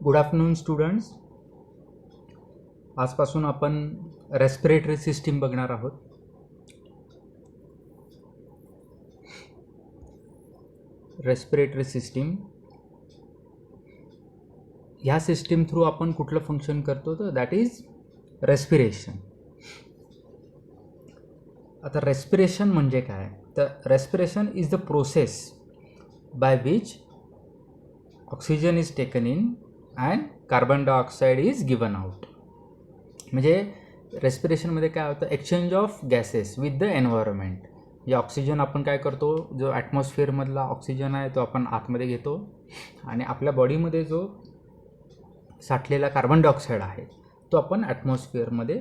Good afternoon students. आजपासून आपण respiratory system बघणार आहोत. रेस्पिरेटरी सिस्टीम ह्या सिस्टीम थ्रू आपण कुठलं फंक्शन करतो तर दॅट इज रेस्पिरेशन. आता रेस्पिरेशन म्हणजे काय तर respiration is the process by which oxygen is taken in and carbon dioxide is given out. म्हणजे रेस्पिरेशनमध्ये काय होतं, exchange of gases with the environment. जे ऑक्सिजन आपण काय करतो, जो ॲटमॉस्फिअरमधला ऑक्सिजन आहे तो आपण आतमध्ये घेतो आणि आपल्या बॉडीमध्ये जो साठलेला कार्बन डायऑक्साईड आहे तो आपण ॲटमॉस्फिअरमध्ये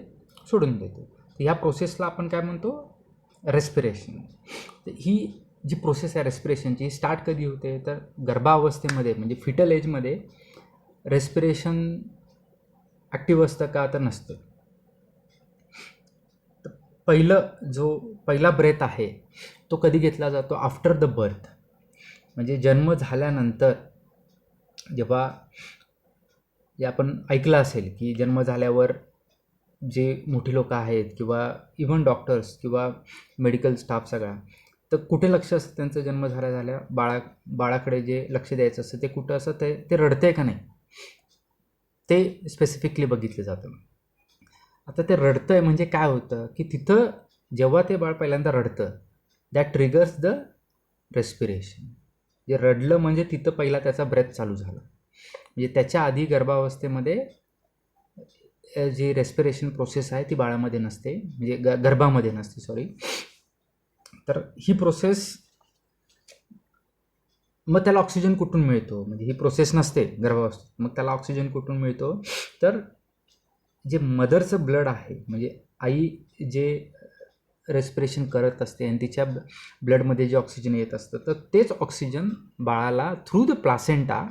सोडून देतो. ह्या प्रोसेसला आपण काय म्हणतो, रेस्पिरेशन. ही जी प्रोसेस आहे रेस्पिरेशनची स्टार्ट कधी होते तर गर्भावस्थेमध्ये म्हणजे फिटल एजमध्ये रेस्पिरेशन ॲक्टिव्ह असतं का तर नसतं. पहिला ब्रेथ आहे तो कधी घेतला जातो, आफ्टर द बर्थ. म्हणजे जन्म झाल्यानंतर जेव्हा जे आपण ऐकलं असेल की जन्म झाल्यावर जे मोठी लोक आहेत किंवा इव्हन डॉक्टर्स किंवा मेडिकल स्टाफ सगळा, तर कुठे लक्ष असतं त्यांचं जन्म झाल्या बाळाकडे जे लक्ष द्यायचं असतं ते कुठं असं ते रडतंय का नाही ते स्पेसिफिकली बघितलं जातं. आता ते रडतं आहे म्हणजे काय होतं की तिथं जेव्हा ते बाळ पहिल्यांदा रडतं दॅट ट्रिगर्स द रेस्पिरेशन. जे रडलं म्हणजे तिथं पहिला त्याचा ब्रेथ चालू झाला. म्हणजे त्याच्या आधी गर्भावस्थेमध्ये जी रेस्पिरेशन प्रोसेस आहे ती बाळामध्ये नसते, म्हणजे गर्भामध्ये नसते सॉरी. तर ही प्रोसेस मग त्याला ऑक्सिजन कुठून मिळतो, म्हणजे ही प्रोसेस नसते गर्भावस्थेत, मग त्याला ऑक्सिजन कुठून मिळतो तर जे मदरचं ब्लड आहे, म्हणजे आई जे रेस्पिरेशन करत असते आणि तिच्या ब्लडमध्ये जे ऑक्सिजन येत असतं तर तेच ऑक्सिजन बाळाला थ्रू द प्लासेंटा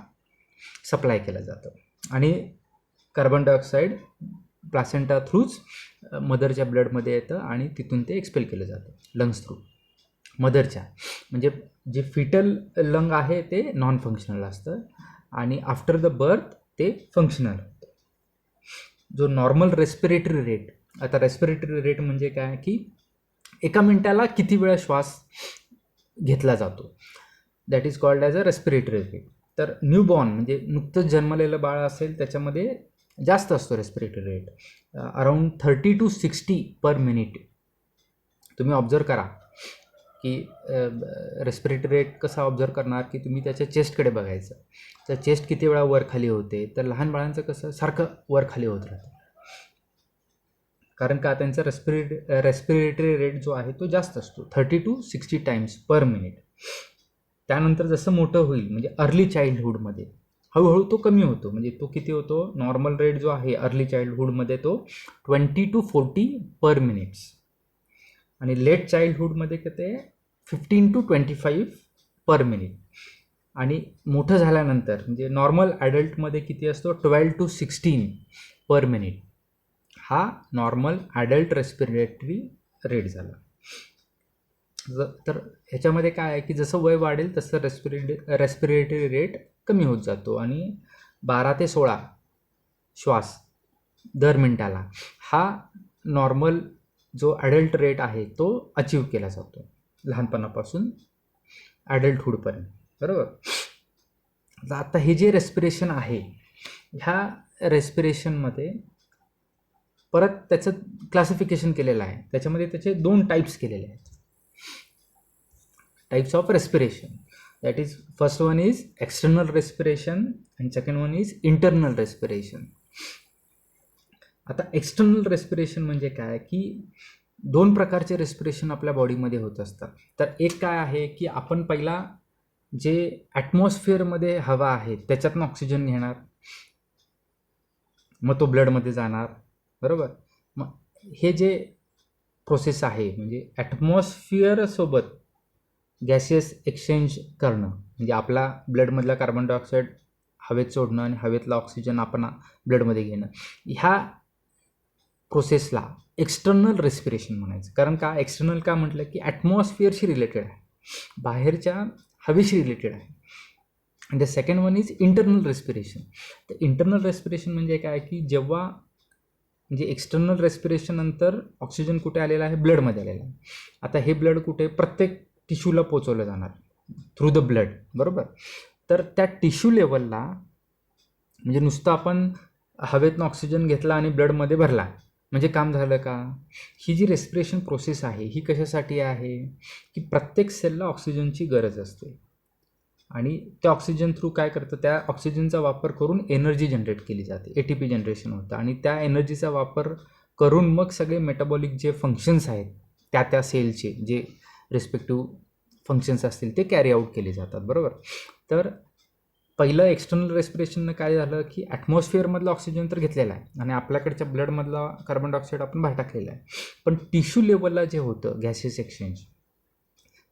सप्लाय केलं जातं आणि कार्बन डायऑक्साईड प्लासेंटा थ्रूच मदरच्या ब्लडमध्ये येतं आणि तिथून ते एक्सपेल केलं जातं लंग्स थ्रू मदरच्या. म्हणजे जे फिटल लंग आहे ते नॉन फंक्शनल असतं आणि आफ्टर द बर्थ ते फंक्शनल होतं. जो नॉर्मल रेस्पिरेटरी रेट, आता रेस्पिरेटरी रेट म्हणजे काय की एका मिनिटाला किती वेळा श्वास घेतला जातो, that is called as a respiratory rate. तर न्यूबॉर्न म्हणजे नुकतंच जन्मलेलं बाळ असेल त्याच्यामध्ये जास्त असतो respiratory rate, around 30 to 60 per minute. तुम्ही ऑब्झर्व करा की रेस्पिरेटरी रेट कसा ऑब्झर्व करणार की तुम्ही त्याच्या चेस्टकडे बघायचं, तर चेस्ट किती वेळा वर खाली होते. तर लहान बाळांचं कसं सारखं वर खाली होत राहतं, कारण का त्यांचा रेस्पिरेटरी रेट जो आहे तो जास्त असतो, 30 to 60 टाइम्स पर मिनिट. त्यानंतर जसं मोठं होईल म्हणजे अर्ली चाइल्डहूडमध्ये हळूहळू तो कमी होतो. म्हणजे तो किती होतो, नॉर्मल रेट जो आहे अर्ली चाइल्डहूडमध्ये तो 20 to 40 पर मिनिट्स आणि लेट चाइल्डहूडमध्ये किती 15 to 25 पर मिनिट. आणि मोठं झाल्यानंतर म्हणजे नॉर्मल ॲडल्टमध्ये किती असतो, 12 to 16 पर मिनिट. हा नॉर्मल ॲडल्ट रेस्पिरेटरी रेट झाला. तर ह्याच्यामध्ये काय आहे की जसं वय वाढेल तसं रेस्पिरेटरी रेट कमी होत जातो आणि 12 ते 16 श्वास दर मिनिटाला हा नॉर्मल जो ॲडल्ट रेट आहे तो अचीव केला जातो लहानपणापासून ॲडल्टहूडपर्यंत, बरोबर. आता हे जे रेस्पिरेशन आहे ह्या रेस्पिरेशनमध्ये परत त्याचं क्लासिफिकेशन केलेलं आहे. त्याच्यामध्ये त्याचे 2 टाईप्स केलेले आहेत, types of respiration. That is first one is external respiration and second one is internal respiration. आता एक्सटर्नल रेस्पिरेशन म्हणजे काय की 2 प्रकारचे रेस्पिरेशन आपल्या बॉडीमध्ये होत असतात. तर एक काय आहे की आपण पहिला जे ॲटमॉस्फिअरमध्ये हवा आहे त्याच्यातनं ऑक्सिजन घेणार, मग तो ब्लडमध्ये जाणार, बरोबर. मग हे जे प्रोसेस आहे म्हणजे ॲटमॉस्फिअरसोबत गॅसेस एक्सचेंज करणं, म्हणजे आपला ब्लडमधला कार्बन डायऑक्साईड हवेत सोडणं आणि हवेतला ऑक्सिजन आपण ब्लडमध्ये घेणं, ह्या प्रोसेसला एक्सटर्नल रेस्पिरेशन म्हणायचं. कारण का एक्सटर्नल का म्हटलं की ॲटमॉस्फिअरशी रिलेटेड आहे, बाहेरच्या हवेशी रिलेटेड आहे. The second one is internal respiration. तर इंटरनल रेस्पिरेशन म्हणजे काय की जेव्हा म्हणजे एक्सटर्नल रेस्पिरेशन नंतर ऑक्सिजन कुठे आलेला आहे, ब्लडमध्ये आलेला आहे. आता हे ब्लड कुठे प्रत्येक टिश्यूला पोचवलं जाणार थ्रू द ब्लड, बरोबर. तर त्या टिश्यू लेवलला म्हणजे नुसतं आपण हवेतनं ऑक्सिजन घेतला आणि ब्लडमध्ये भरला म्हणजे काम झालं का? ही जी रेस्पिरेशन प्रोसेस आहे ही कशासाठी आहे की प्रत्येक सेलला ऑक्सिजनची गरज असते आणि त्या ऑक्सिजन थ्रू काय करतं, त्या ऑक्सिजनचा वापर करून एनर्जी जनरेट केली जाते, ATP जनरेशन होतं आणि त्या एनर्जीचा वापर करून मग सगळे मेटाबॉलिक जे फंक्शन्स आहेत त्या सेलचे जे रिस्पेक्टिव्ह फंक्शन्स असतील ते कॅरी आऊट केले जातात, बरोबर. तर पहिलं एक्सटर्नल रेस्पिरेशननं काय झालं की ॲटमॉस्फिअरमधला ऑक्सिजन तर घेतलेला आहे आणि आपल्याकडच्या ब्लडमधला कार्बन डायऑक्साईड आपण बाहेर टाकलेला आहे, पण टिश्यू लेवलला जे होतं गॅसेस एक्सचेंज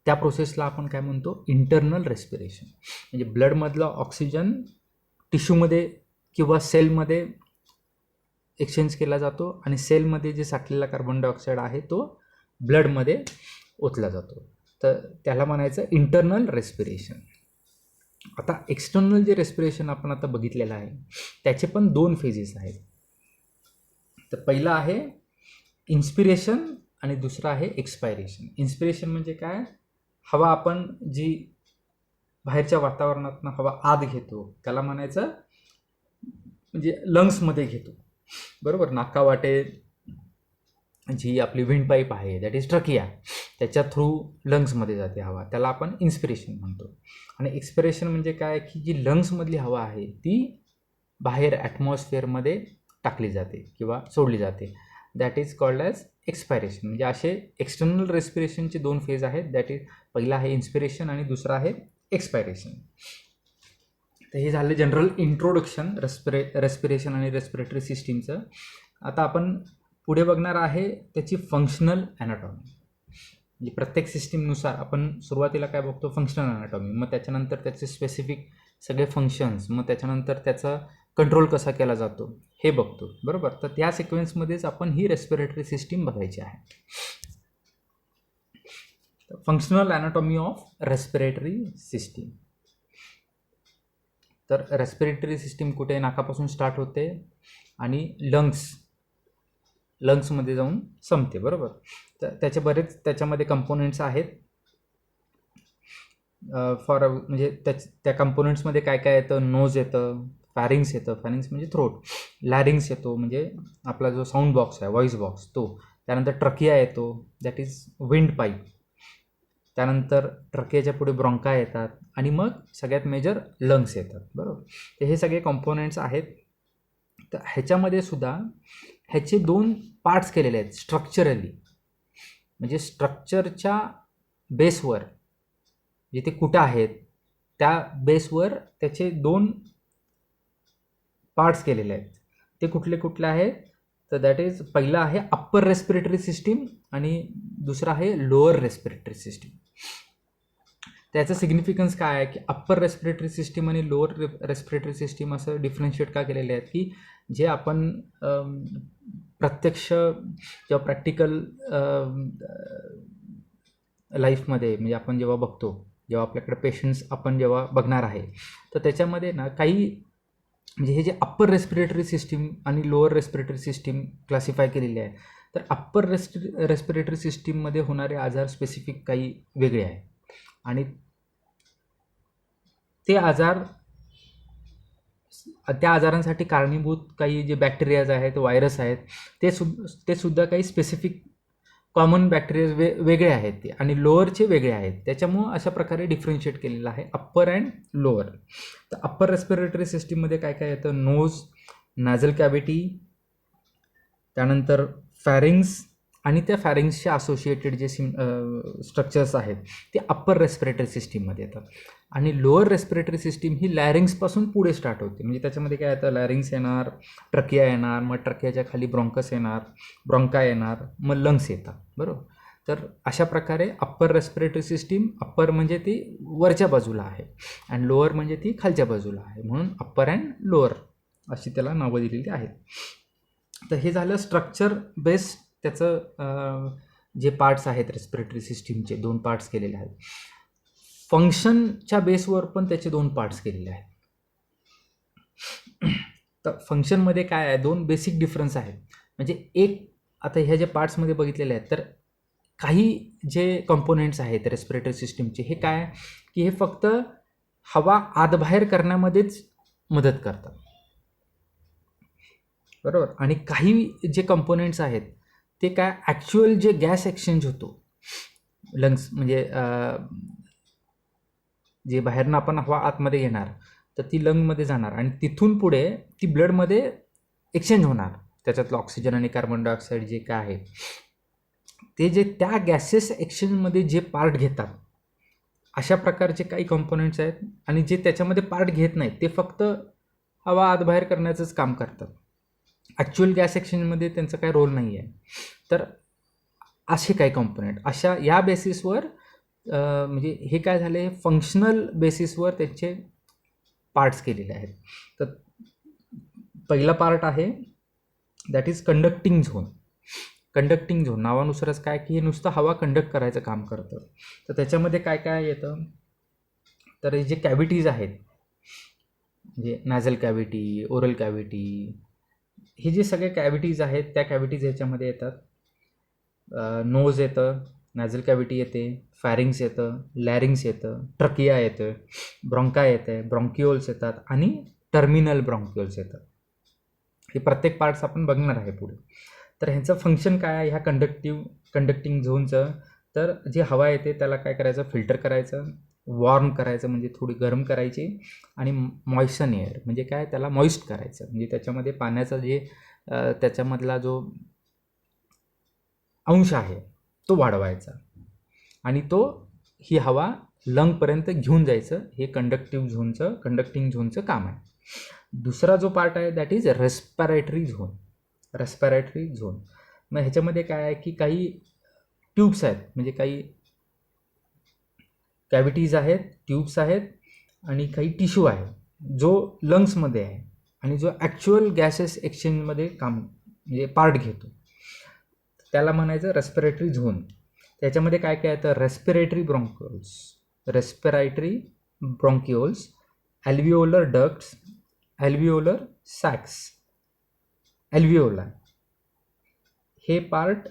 त्या प्रोसेसला आपण काय म्हणतो, इंटरनल रेस्पिरेशन. म्हणजे ब्लडमधला ऑक्सिजन टिश्यूमध्ये किंवा सेलमध्ये एक्सचेंज केला जातो आणि सेलमध्ये जे साठलेला कार्बन डायऑक्साईड आहे तो ब्लडमध्ये ओतला जातो, तर त्याला म्हणायचं इंटरनल रेस्पिरेशन. आता एक्सटर्नल जे रेस्पिरेशन आपण आता बघितलेलं आहे त्याचे पण 2 फेजेस आहेत. तर पहिलं आहे इन्स्पिरेशन आणि दुसरं आहे एक्सपायरेशन. इन्स्पिरेशन म्हणजे काय, हवा आपण जी बाहेरच्या वातावरणातनं हवा आत घेतो त्याला म्हणायचं म्हणजे लंग्समध्ये घेतो, बरोबर. नाकावाटे जी आपली विंड पाईप आहे दॅट इज ट्रकिया, त्याच्या थ्रू लंग्समध्ये जाते हवा, त्याला आपण इन्स्पिरेशन म्हणतो. आणि एक्सपिरेशन म्हणजे काय की जी लंग्समधली हवा आहे ती बाहेर ॲटमॉस्फिअरमध्ये टाकली जाते किंवा सोडली जाते, that is called as expiration. म्हणजे असे एक्सटर्नल रेस्पिरेशनचे 2 फेज आहेत, दॅट इज पहिला आहे इन्स्पिरेशन आणि दुसरा आहे एक्सपायरेशन. तर हे झालं जनरल इंट्रोडक्शन रेस्पिरेशन आणि रेस्पिरेटरी सिस्टीमचं. आता आपण पुढे बघणार आहे त्याची फंक्शनल ॲनाटॉमी. म्हणजे प्रत्येक सिस्टीमनुसार आपण सुरुवातीला काय बघतो, फंक्शनल ॲनाटॉमी, मग त्याच्यानंतर त्याचे स्पेसिफिक सगळे फंक्शन्स, मग त्याच्यानंतर त्याचा कंट्रोल कसा केला जातो हे बघतो, बरोबर. तर त्या सिक्वेन्समध्येच आपण ही रेस्पिरेटरी सिस्टीम बघायची आहे. Functional anatomy of respiratory system. तर रेस्पिरेटरी सिस्टीम कुठे, नाकापासून स्टार्ट होते आणि लंग्समध्ये जाऊन संपते, बरोबर. तर त्याचे बरेच त्याच्यामध्ये कंपोनेंट्स आहेत. म्हणजे त्या कंपोनेंट्समध्ये काय काय येतं, नोज येतं, फॅरिंग्स येतं, फॅरिंग्स म्हणजे थ्रोट, लॅरिंग्स येतो म्हणजे आपला जो साऊंड बॉक्स आहे, व्हॉइस बॉक्स तो, त्यानंतर ट्रकिया येतो दॅट इज विंड पाईप, त्यानंतर ट्रकियाच्या पुढे ब्रॉन्का येतात आणि मग सगळ्यात मेजर लंग्स येतात, बरोबर. तर हे सगळे कंपोनेंट्स आहेत. तर ह्याच्यामध्ये सुद्धा ह्याचे 2 पार्ट्स केलेले आहेत स्ट्रक्चरली. म्हणजे स्ट्रक्चरच्या बेसवर जिथे कुठं आहेत त्या बेसवर त्याचे 2 पार्ट्स केलेले आहेत. ते कुठले कुठले आहेत, तर दॅट इज पहिला आहे अप्पर रेस्पिरेटरी सिस्टीम आणि दुसरा आहे लोअर रेस्पिरेटरी सिस्टीम. त्याचं सिग्निफिकन्स काय आहे की अप्पर रेस्पिरेटरी सिस्टीम आणि लोअर रेस्पिरेटरी सिस्टीम असं डिफरन्शिएट का केलेले आहेत की जे आपण प्रत्यक्ष किंवा प्रॅक्टिकल लाईफमध्ये म्हणजे आपण जेव्हा बघतो, जेव्हा आपल्याकडे पेशंट्स आपण जेव्हा बघणार आहे, तर त्याच्यामध्ये ना काही म्हणजे हे जे अप्पर रेस्पिरेटरी सिस्टीम आणि लोअर रेस्पिरेटरी सिस्टीम क्लासिफाय केलेली आहे, तर अप्पर रेस्पिरेटरी सिस्टीममध्ये होणारे आजार स्पेसिफिक काही वेगळे आहे आणि ते आजार त्या आजारांसाठी कारणीभूत काही जे बॅक्टेरियाज आहेत, व्हायरस आहेत, ते सुद्धा काही स्पेसिफिक कॉमन बॅक्टेरियाज वेगळे आहेत ते आणि लोअरचे वेगळे आहेत. त्याच्यामुळं अशा प्रकारे डिफरन्शिएट केलेलं आहे अप्पर अँड लोअर. तर अप्पर रेस्पिरेटरी सिस्टीममध्ये काय काय येतं, नोज, नाझल कॅव्हिटी, त्यानंतर फॅरिंग्स आणि त्या फॅरिंग्सचे असोसिएटेड जे स्ट्रक्चर्स आहेत ते अप्पर रेस्पिरेटरी सिस्टीममध्ये येतात. आणि लोअर रेस्पिरेटरी सिस्टीम ही लॅरिंग्सपासून पुढे स्टार्ट होते. म्हणजे त्याच्यामध्ये काय येतं, लॅरिंग्स येणार, ट्रकिया येणार, मग ट्रकियाच्या खाली ब्रॉन्कस येणार, ब्रॉन्का येणार, मग लंग्स येतात, बरोबर. तर अशा प्रकारे अप्पर रेस्पिरेटरी सिस्टीम, अप्पर म्हणजे ती वरच्या बाजूला आहे आणि लोअर म्हणजे ती खालच्या बाजूला आहे, म्हणून अप्पर अँड लोअर अशी त्याला नावं दिलेली आहेत. तर हे झालं स्ट्रक्चर बेस्ड त्याचं जे पार्ट्स आहेत रेस्पिरेटरी सिस्टीमचे 2 पार्ट्स केलेले आहेत. फंक्शनच्या बेसवर पण त्याचे 2 पार्ट्स केलेले आहेत. तर फंक्शनमध्ये काय आहे, 2 बेसिक डिफरन्स आहेत. म्हणजे एक, आता ह्या ज्या पार्ट्समध्ये बघितलेले आहेत, तर काही जे कंपोनेंट्स आहेत रेस्पिरेटरी सिस्टीमचे, हे काय की हे फक्त हवा आतबाहेर करण्यामध्येच मदत करतात, बरोबर. आणि काही जे कंपोनेंट्स आहेत ते काय, ॲक्च्युअल जे गॅस एक्सचेंज होतो लंग्स, म्हणजे जे बाहेरनं आपण हवा आतमध्ये घेणार तर ती लंगमध्ये जाणार आणि तिथून पुढे ती ब्लडमध्ये एक्सचेंज होणार. त्याच्यातलं ऑक्सिजन आणि कार्बन डायऑक्साईड जे काय आहे ते, जे त्या गॅसेस एक्सचेंजमध्ये जे पार्ट घेतात, अशा प्रकारचे काही कंपोनेंट्स आहेत. आणि जे त्याच्यामध्ये पार्ट घेत नाहीत ते फक्त हवा आतबाहेर करण्याचंच काम करतात. ॲक्च्युअल गॅस एक्सचेंजमध्ये त्यांचा काही रोल नाही आहे. तर असे काही कंपोनेंट अशा या बेसिसवर, म्हणजे हे काय झाले, फंक्शनल बेसिसवर त्याचे पार्ट्स केलेले आहेत. तर पहिला पार्ट आहे that is conducting zone. Conducting zone नावानुसारच काय की हे नुसतं हवा कंडक्ट करायचं काम करतं. तर त्याच्यामध्ये काय काय येतं, तर हे जे कॅव्हिटीज आहेत, म्हणजे नॅझल कॅव्हिटी, ओरल कॅव्हिटी, हे जे सगळे कॅव्हिटीज आहेत त्या कॅव्हिटीज ह्याच्यामध्ये येतात. नोज येतं, नॅझल कॅव्हिटी येते, फॅरिंग्स येतं, लॅरिंग्स येतं, ट्रकिया येतं, ब्रॉन्का येते, ब्रॉन्किओल्स येतात आणि टर्मिनल ब्रॉन्किओल्स येतात. हे प्रत्येक पार्ट्स आपण बघणार आहे पुढे. तर ह्याचं फंक्शन काय आहे ह्या कंडक्टिंग झोनचं, तर जी हवा येते त्याला काय करायचं, फिल्टर करायचं, वॉर्म करायचं म्हणजे थोडी गरम करायची, आणि मॉइसन एअर म्हणजे काय, त्याला मॉइस्ट करायचं, म्हणजे त्याच्यामध्ये पाण्याचा जे त्याच्यामधला जो अंश आहे तो वाढवायचा, आणि ही हवा लंगपर्यंत घेऊन जायचं. हे कंडक्टिंग झोनचं काम आहे. दुसरा जो पार्ट आहे दॅट इज रेस्पिरेटरी झोन. मग ह्याच्यामध्ये काय आहे की काही ट्यूब्स आहेत, म्हणजे काही कॅव्हिटीज आहेत, ट्यूब्स आहेत, आणि काही टिश्यू आहे जो लंग्समध्ये आहे आणि जो ॲक्च्युअल गॅसेस एक्सचेंजमध्ये म्हणजे पार्ट घेतो. त्याला म्हणायचं रेस्पिरेटरी झोन. त्याच्यामध्ये काय काय येतं, रेस्पिरेटरी ब्रॉन्किओल्स, ॲल्व्हिओलर डक्ट्स, ॲल्व्हिओलर सॅक्स, ॲल्व्हिओला, हे पार्ट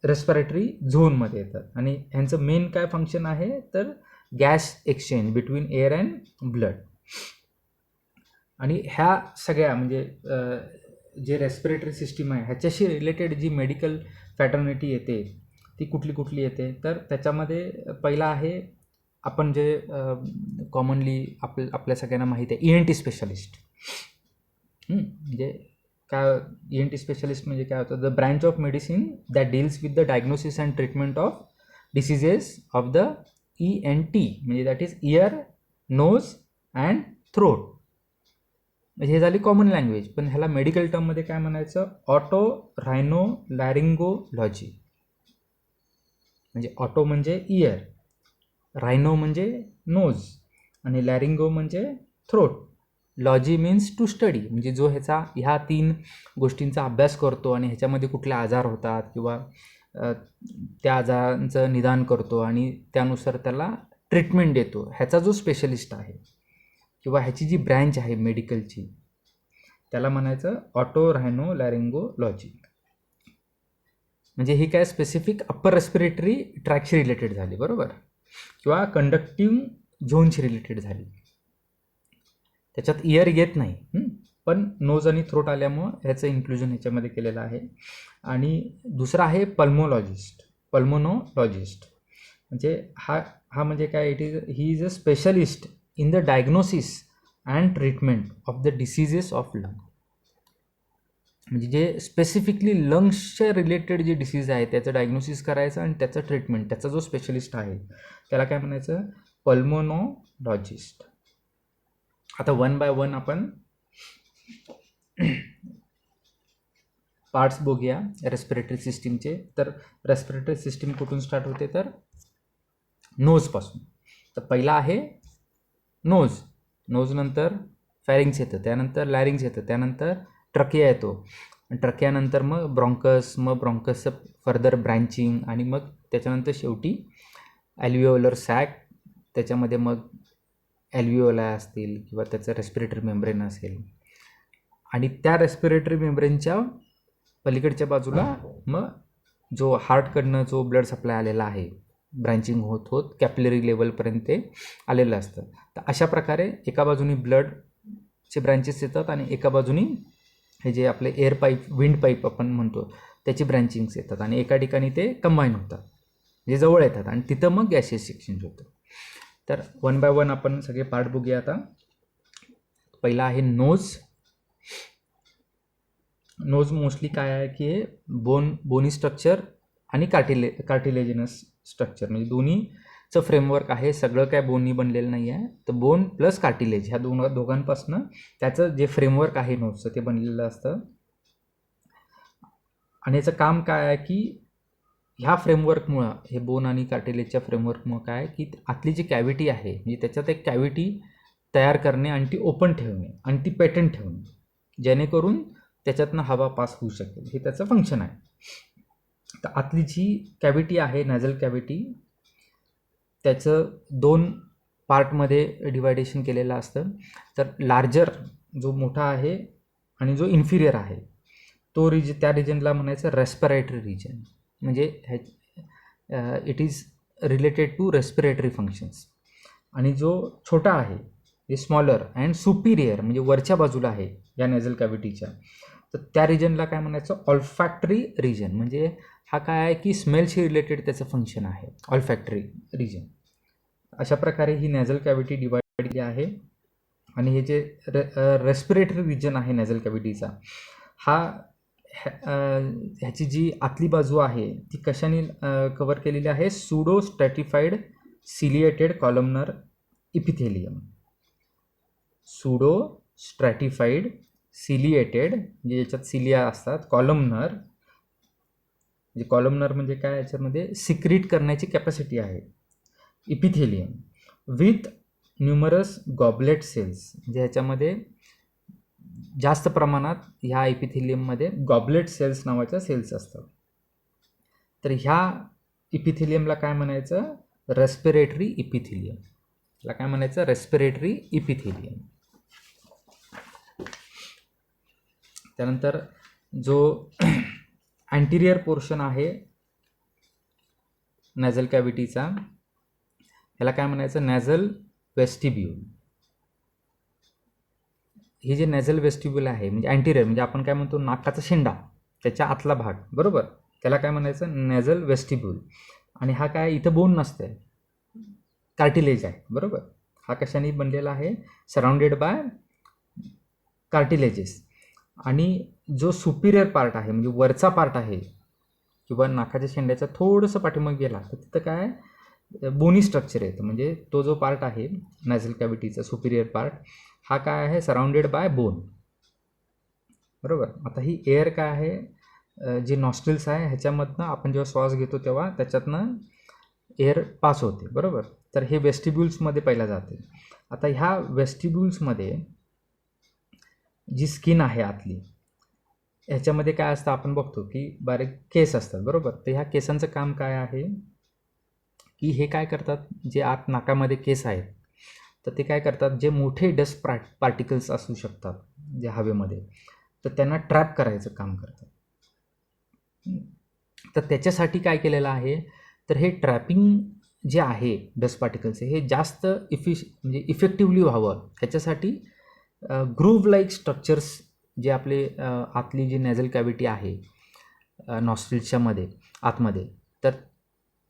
रेस्पिरेटरी झोनमध्ये येतात. आणि ह्यांचं मेन काय फंक्शन आहे, तर gas exchange between air and blood. आणि ह्या सगळ्या म्हणजे जे रेस्पिरेटरी सिस्टीम आहे ह्याच्याशी रिलेटेड जी मेडिकल फॅटर्निटी येते ती कुठली येते, तर त्याच्यामध्ये पहिला आहे, आपण जे कॉमनली आपल्या सगळ्यांना माहीत आहे, ENT स्पेशलिस्ट. म्हणजे काय, ENT स्पेशलिस्ट म्हणजे काय होतं, the branch of medicine that deals with the diagnosis and treatment of diseases of the ENT, म्हणजे that is ear, nose and throat. म्हणजे हे झाली कॉमन लँग्वेज, पण ह्याला मेडिकल टर्ममध्ये काय म्हणायचं, ऑटो रायनो लॅरिंगोलॉजी. म्हणजे ऑटो म्हणजे इयर, रायनो म्हणजे नोज, आणि लॅरिंगो म्हणजे throat. Logy means to study, म्हणजे जो ह्या 3 गोष्टींचा अभ्यास करतो आणि ह्याच्यामध्ये कुठले आजार होतात किंवा त्या आजारांचं निदान करतो आणि त्यानुसार त्याला ट्रीटमेंट देतो, ह्याचा जो स्पेशलिस्ट आहे किंवा ह्याची जी ब्रँच आहे मेडिकलची, त्याला म्हणायचं ऑटो रायनो लॅरिंगोलॉजी. म्हणजे ही काय स्पेसिफिक अप्पर रेस्पिरेटरी ट्रॅकशी रिलेटेड झाली, बरोबर, किंवा कंडक्टिंग झोनशी रिलेटेड झाली. त्याच्यात इयर येत नाही, पण नोज आणि थ्रोट आल्यामुळं ह्याचं इन्क्लुजन ह्याच्यामध्ये केलेलं आहे. आणि दुसरा आहे पल्मोनॉलॉजिस्ट. म्हणजे हा म्हणजे काय, he is a specialist in the diagnosis and treatment of the diseases of lung. म्हणजे जे स्पेसिफिकली लंग्सच्या रिलेटेड जे डिसीज आहे त्याचं डायग्नोसिस करायचं आणि त्याचं ट्रीटमेंट, त्याचा जो स्पेशलिस्ट आहे त्याला काय म्हणायचं, पल्मोनॉलॉजिस्ट. आता 1 बाय 1 आपण पार्ट्स बघूया रेस्पिरेटरी सिस्टीमचे. तर रेस्पिरेटरी सिस्टीम कुठून स्टार्ट होते, तर नोजपासून. तर पहिला आहे नोज नंतर फॅरिंग्स येतं, त्यानंतर लॅरिंग्स येतं, त्यानंतर ट्रकिया येतो, ट्रकियानंतर मग ब्रॉन्कसचं फर्दर ब्रँचिंग, आणि मग त्याच्यानंतर शेवटी ॲल्व्हिओलर सॅक, त्याच्यामध्ये मग ॲल्व्हिओलाय असतील किंवा त्याचं रेस्पिरेटरी मेम्ब्रेन असेल आणि त्या रेस्पिरेटरी मेम्ब्रेनच्या पलीकडच्या बाजूला मग जो हार्टकडनं जो ब्लड सप्लाय आलेला आहे ब्रँचिंग होत होत कॅपिलरी लेवलपर्यंत ते आलेलं असतं. तर अशा प्रकारे एका बाजूनी ब्लडचे ब्रँचेस येतात आणि एका बाजूनी हे जे आपले एअर पाईप विंड पाईप आपण म्हणतो त्याची ब्रँचिंग्स येतात आणि एका ठिकाणी ते कंबाईन होतात म्हणजे जवळ येतात आणि तिथं मग गॅसेस एक्सचेंज होतं. तर वन बाय वन आपण सगळे पार्ट बघूया आता. पहिला आहे नोज. नोज मोस्टली काय आहे की हे बोनी स्ट्रक्चर आणि कार्टिलेजिनस स्ट्रक्चर म्हणजे दोन्हीचं फ्रेमवर्क आहे. सगळं काय बोनी बनलेलं नाही आहे. तर बोन प्लस कार्टिलेज ह्या दोघांपासनं त्याचं जे फ्रेमवर्क आहे नोजचं ते बनलेलं असतं आणि याचं काम काय आहे की ह्या फ्रेमवर्कमुळं हे बोन आणि कार्टिलेजच्या फ्रेमवर्कमुळं काय आहे की आतली जी कॅव्हिटी आहे म्हणजे त्याच्यात एक कॅव्हिटी तयार करणे आणि ती ओपन ठेवणे आणि ती पेटंट ठेवणे जेणेकरून त्याच्यातनं हवा पास होऊ शकेल हे त्याचं फंक्शन आहे. तर आतली जी कॅव्हिटी आहे नॅझल कॅव्हिटी त्याचं 2 पार्टमध्ये डिवायडेशन केलेलं असतं. तर लार्जर जो मोठा आहे आणि जो इन्फिरियर आहे तो त्या रिजनला म्हणायचं रेस्पिरेटरी रिजन म्हणजे it is related to respiratory functions. आणि जो छोटा आहे जे स्मॉलर अँड सुपिरियर म्हणजे वरच्या बाजूला आहे या नॅझल कॅव्हिटीच्या तर त्या रिजनला काय म्हणायचं ऑल्फॅक्टरी रिजन म्हणजे हा काय आहे की स्मेलशी रिलेटेड त्याचं फंक्शन आहे ऑल्फॅक्टरी रिजन. अशा प्रकारे ही नॅझल कॅव्हिटी डिवाइड केली आहे. आणि हे जे रेस्पिरेटरी रिजन आहे नॅझल कॅव्हिटीचा हा ह्याची जी आतली बाजू आहे ती कशाने कवर केलेली आहे pseudo स्ट्रॅटिफाईड ciliated columnar epithelium. Pseudo स्ट्रॅटिफाईड ciliated म्हणजे याच्यात सिलिया असतात कॉलमनर म्हणजे कॉलमनर म्हणजे काय याच्यामध्ये सिक्रीट करण्याची कॅपॅसिटी आहे epithelium with numerous goblet cells म्हणजे ह्याच्यामध्ये जास्त प्रमाणात ह्या इपिथेलियममध्ये गॉबलेट सेल्स नावाच्या सेल्स असतात. तर ह्या इपिथेलियमला काय म्हणायचं रेस्पिरेटरी इपिथेलियम. ला काय म्हणायचं रेस्पिरेटरी इपिथेलियम. त्यानंतर जो अँटिरियर पोर्शन आहे नॅझल कॅव्हिटीचा ह्याला काय म्हणायचं नॅझल वेस्टिब्यूल. हे जे नॅझल वेस्टिब्यूल आहे म्हणजे अँटिरियर म्हणजे आपण काय म्हणतो नाकाचा शेंडा त्याच्या आतला भाग बरोबर त्याला काय म्हणायचं नॅझल वेस्टिब्यूल. आणि हा काय इथं बोन नसते कार्टिलेज आहे बरोबर. हा कशाने बनलेला आहे सराउंडेड बाय कार्टिलेजेस. आणि जो सुपिरियर पार्ट आहे म्हणजे वरचा पार्ट आहे किंवा नाकाच्या शेंड्याचा थोडंसं पाठीमागे गेला तर तिथं काय बोनी स्ट्रक्चर येतं म्हणजे तो जो पार्ट आहे नॅझल कॅव्हिटीचा सुपिरियर पार्ट हा काय आहे सराउंडेड बाय बोन बरोबर. आता ही एअर काय आहे जी नॉस्ट्रिल्स आहे ह्याच्यामधनं आपण जेव्हा श्वास घेतो तेव्हा त्याच्यातनं एअर पास होते बरोबर. तर हे वेस्टिब्युल्समध्ये पहिला जाते. आता ह्या वेस्टिब्युल्समध्ये जी स्किन आहे आतली ह्याच्यामध्ये काय असतं आपण बघतो की बारीक केस असतात बरोबर. तर ह्या केसांचं काम काय आहे की हे काय करतात जे आत नाकामध्ये केस आहेत तर ते काय करतात जे मोठे डस्ट पार्टिकल्स असू शकतात जे हवेमध्ये तर त्यांना ट्रॅप करायचं काम करतात. तर त्याच्यासाठी काय केलेलं आहे तर हे ट्रॅपिंग जे आहे डस्ट पार्टिकल्सचे हे जास्त म्हणजे इफेक्टिव्हली व्हावं ह्याच्यासाठी ग्रूव्ह लाईक स्ट्रक्चर्स जे आपले आतली जी नॅझल कॅव्हिटी आहे नॉस्ट्रिल्सच्या आतमध्ये तर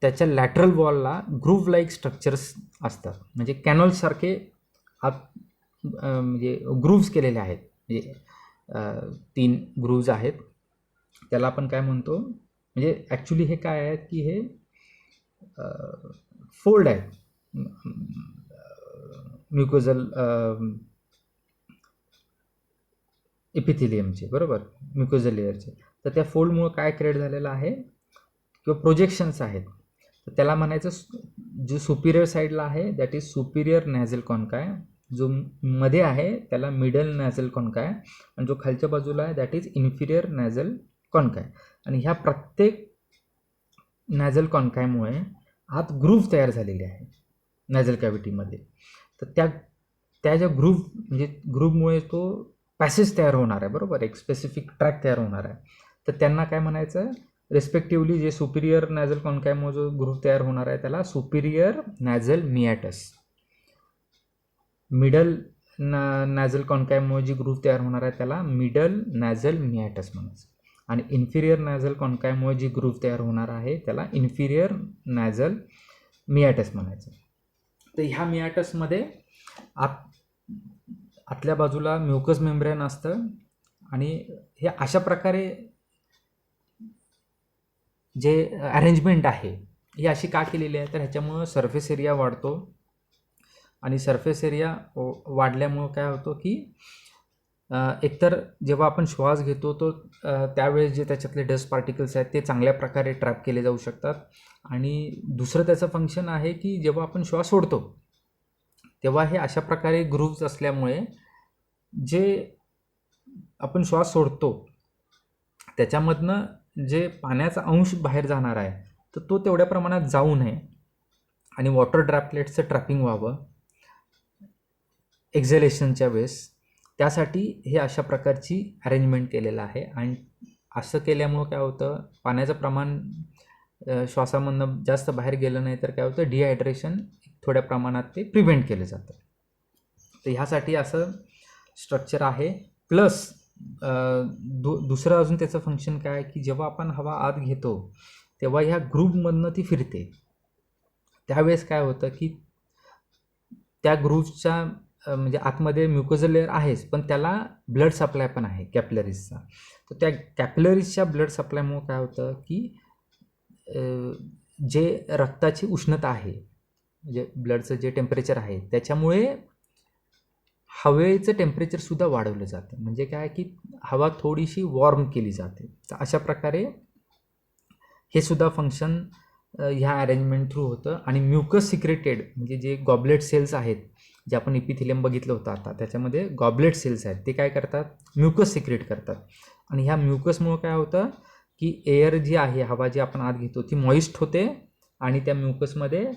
त्याच्या लॅटरल वॉलला ग्रूव्ह लाईक स्ट्रक्चर्स असतात म्हणजे कॅनॉल्ससारखे आत म्हणजे ग्रूव्ज केलेले आहेत म्हणजे 3 ग्रूव्ज आहेत त्याला आपण काय म्हणतो म्हणजे ॲक्च्युली हे काय आहे की हे फोल्ड आहेत म्युकोझल इपिथेलियमचे बरोबर म्युकोझल लेअरचे. तर त्या फोल्डमुळं काय क्रिएट झालेलं आहे किंवा प्रोजेक्शन्स आहेत तर त्याला म्हणायचं जो सुपिरियर साईडला आहे दॅट इज सुपिरियर नॅझल कॉन्काय. जो मध्ये आहे त्याला मिडल नॅझल कॉन्काय आणि जो खालच्या बाजूला आहे दॅट इज इन्फिरियर नॅझल कॉन्काय. आणि ह्या प्रत्येक नॅझल कॉन्कायमुळे आत ग्रूव्ह तयार झालेली आहे नॅझल कॅव्हिटीमध्ये. तर त्या ज्या म्हणजे ग्रुपमुळे तो पॅसेज तयार होणार आहे, बरोबर, एक स्पेसिफिक ट्रॅक तयार होणार आहे. तर त्यांना काय म्हणायचं, रेस्पेक्टिव्हली जे सुपिरियर नॅझल कॉन्कायमो जो ग्रुप तयार होणार आहे त्याला सुपिरियर नॅझल मिॲटस, मिडल नॅझल कॉन्कायमो जी ग्रुप तयार होणार आहे त्याला मिडल नॅझल मिॲटस म्हणायचं, आणि इन्फिरियर नॅझल कॉन्कायमो जी ग्रुप तयार होणार आहे त्याला इन्फिरियर नॅझल मिॲटस म्हणायचं. तर ह्या मिॲटसमध्ये आतल्या बाजूला म्युकस मेम्ब्रेन असतं, आणि हे अशा प्रकारे जे अरेंजमेंट आहे ही अशी का केलेली आहे, तर ह्याच्यामुळं सरफेस एरिया वाढतो, आणि सरफेस एरिया वाढल्यामुळं काय होतं की एकतर जेव्हा आपण श्वास घेतो तो त्यावेळेस जे त्याच्यातले डस्ट पार्टिकल्स आहेत ते चांगल्या प्रकारे ट्रॅप केले जाऊ शकतात, आणि दुसरं त्याचं फंक्शन आहे की जेव्हा आपण श्वास सोडतो तेव्हा हे अशा प्रकारे ग्रूव्ज असल्यामुळे जे आपण श्वास सोडतो त्याच्यामधनं जे पाण्याचा अंश बाहेर जाणार आहे तर तो तेवढ्या प्रमाणात जाऊ नये, आणि वॉटर ड्रॅपलेट्सचं ट्रॅपिंग व्हावं एक्झलेशनच्या वेळेस, त्यासाठी हे अशा प्रकारची अरेंजमेंट केलेलं आहे. आणि असं केल्यामुळं काय होतं, पाण्याचं प्रमाण श्वासामधनं जास्त बाहेर गेलं नाही तर काय होतं, डिहायड्रेशन थोड्या प्रमाणात ते प्रिव्हेंट केलं जातं. तर ह्यासाठी असं स्ट्रक्चर आहे. प्लस दुसरं अजून त्याचं फंक्शन काय आहे की जेव्हा आपण हवा आत घेतो तेव्हा ह्या ग्रुपमधनं ती फिरते, त्यावेळेस काय होतं की त्या ग्रुपच्या म्हणजे आतमध्ये म्युकोझल लेअर आहेच, पण त्याला ब्लड सप्लाय पण आहे कॅपिलरीजचा. तर त्या कॅपिलरीजच्या ब्लड सप्लायमुळे काय होतं की जे रक्ताची उष्णता आहे, म्हणजे ब्लडचं जे टेम्परेचर आहे त्याच्यामुळे हवेचं टेम्परेचरसुद्धा वाढवलं जातं, म्हणजे काय की हवा थोडीशी वॉर्म केली जाते. तर अशा प्रकारे हे सुद्धा फंक्शन ह्या अरेंजमेंट थ्रू होतं. आणि म्युकस सिक्रेटेड म्हणजे जे गॉबलेट सेल्स आहेत, जे आपण इपिथिलियम बघितलं होतं आता, त्याच्यामध्ये गॉबलेट सेल्स आहेत, ते काय करतात, म्युकस सिक्रेट करतात. आणि ह्या म्युकसमुळं काय होतं की एअर जी आहे, हवा जी आपण आत घेतो ती मॉइस्ट होते, आणि त्या म्युकसमध्ये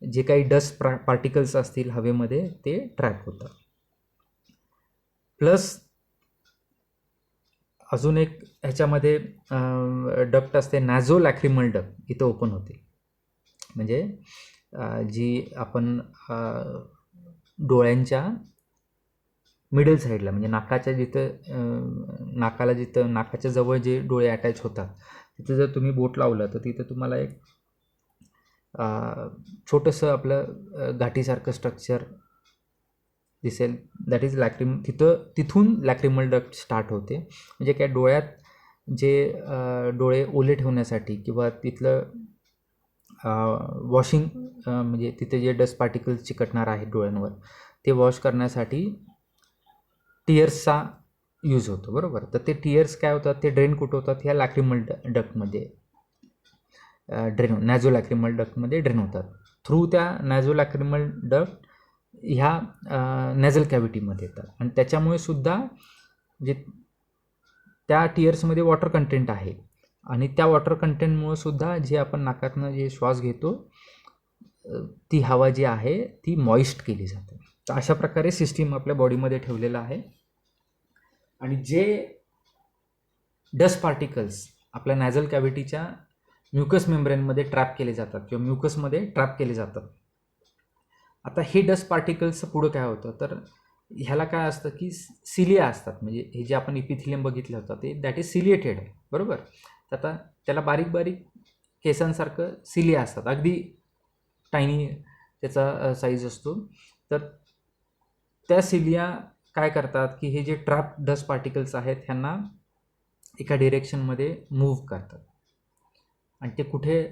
जे काही डस्ट पार्टिकल्स असतील हवेमध्ये ते ट्रॅप होतात. प्लस अजून एक ह्याच्यामध्ये डक्ट असते, नॅझो लॅक्रिमल डक्ट, इथं ओपन होते. म्हणजे जी आपण डोळ्यांच्या मिडल साईडला, म्हणजे नाकाच्या जिथं नाकाच्या जवळ जे डोळे अटॅच होतात तिथं जर तुम्ही बोट लावलं तर तिथं तुम्हाला एक छोटंसं आपलं गाठीसारखं स्ट्रक्चर दिसेल, दॅट इज तिथून लॅक्रिमल डक्ट स्टार्ट होते. म्हणजे काय, डोळ्यात जे डोळे ओले ठेवण्यासाठी किंवा तिथलं वॉशिंग म्हणजे तिथे जे डस्ट पार्टिकल्स चिकटणार आहेत डोळ्यांवर ते वॉश करण्यासाठी टियर्सचा यूज होतो, बरोबर. तर ते टियर्स काय होतात, ते ड्रेन कुठं होतात, ह्या लॅक्रिमल डक्टमध्ये नॅझो लॅक्रिमल डक्टमध्ये ड्रेन होतात. थ्रू त्या नॅझो लॅक्रिमल डक्ट ह्या नॅझल कॅव्हिटीमध्ये येतात, आणि त्याच्यामुळे सुद्धा जे त्या टियर्समध्ये वॉटर कंटेंट आहे, आणि त्या वॉटर कंटेंटमुळे सुद्धा जे आपण नाकातनं जे श्वास घेतो ती हवा जी आहे ती मॉइस्ट केली जाते. तर अशा प्रकारे सिस्टीम आपल्या बॉडीमध्ये ठेवलेलं आहे. आणि जे डस्ट पार्टिकल्स आपल्या नॅझल कॅव्हिटीच्या म्युकस मेम्ब्रेनमध्ये ट्रॅप केले जातात किंवा म्युकसमध्ये ट्रॅप केले जातात. आता हे डस्ट पार्टिकल्सचं पुढं काय होतं, तर ह्याला काय असतं की सिलिया असतात, म्हणजे हे जे आपण इपिथिलियम बघितलं होतं ते दॅट इज सिलिएटेड आहे, बरोबर. तर आता त्याला बारीक बारीक केसांसारखं सिलिया असतात, अगदी टायनी त्याचा साईज असतो. तर त्या सिलिया काय करतात की हे जे ट्रॅप डस्ट पार्टिकल्स आहेत ह्यांना एका डिरेक्शनमध्ये मूव्ह करतात, आणि ते कुठे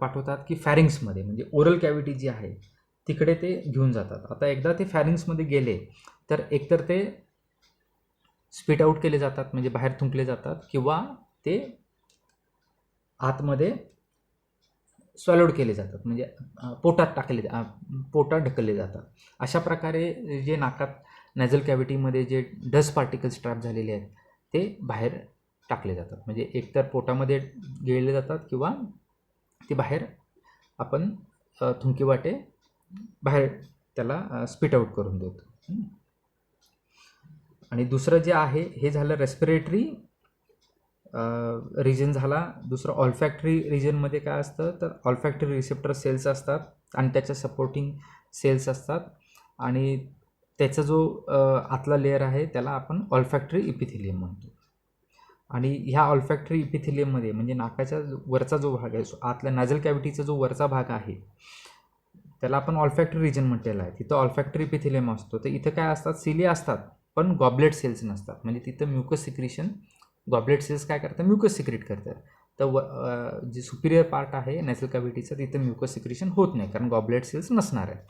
पाठवतात की फॅरिंग्समध्ये, म्हणजे ओरल कॅव्हिटी जी आहे तिकडे ते घेऊन जातात. आता एकदा ते फॅरिंग्समध्ये गेले तर एकतर ते स्पिट आउट केले जातात, म्हणजे बाहेर थुंकले जातात, किंवा ते आतमध्ये स्वॅलोड केले जातात, म्हणजे पोटात ढकलले जातात. अशा प्रकारे जे नाकात नॅझल कॅव्हिटीमध्ये जे डस्ट पार्टिकल्स ट्रॅप झालेले आहेत ते बाहेर टाकले जातात, म्हणजे एकतर पोटामध्ये गिळले जातात किंवा ते बाहेर आपण थुंकीवाटे बाहेर त्याला स्पिट आउट करून देतो. आणि दुसरं जे आहे हे झालं रेस्पिरेटरी रिजन झाला. दुसरं ऑल्फॅक्टरी रिजनमध्ये काय असतं तर ऑल्फॅक्टरी रिसेप्टर सेल्स असतात आणि त्याच्या सपोर्टिंग सेल्स असतात आणि त्याचा जो आतला लेअर आहे त्याला आपण ऑल्फॅक्टरी इपिथिलियम म्हणतो. आणि ह्या ऑल्फॅक्टरी इपिथिलियममध्ये म्हणजे नाकाच्या वरचा जो भाग आहे आतल्या नाझल कॅव्हिटीचा जो वरचा भाग आहे त्याला आपण ऑल्फॅक्टरी रिजन म्हटलेला आहे. तिथं ऑल्फॅक्टरी इपिथिलियम असतो. तर इथं काय असतात सिलिया असतात पण गॉबलेट सेल्स नसतात. म्हणजे तिथं म्युकस सिक्रिशन गॉबलेट सेल्स काय करतात म्युकस सिक्रेट करतात. तर जे सुपिरियर पार्ट आहे नॅझल कॅव्हिटीचं तिथं म्युकस सिक्रिशन होत नाही कारण गॉबलेट सेल्स नसणार आहेत.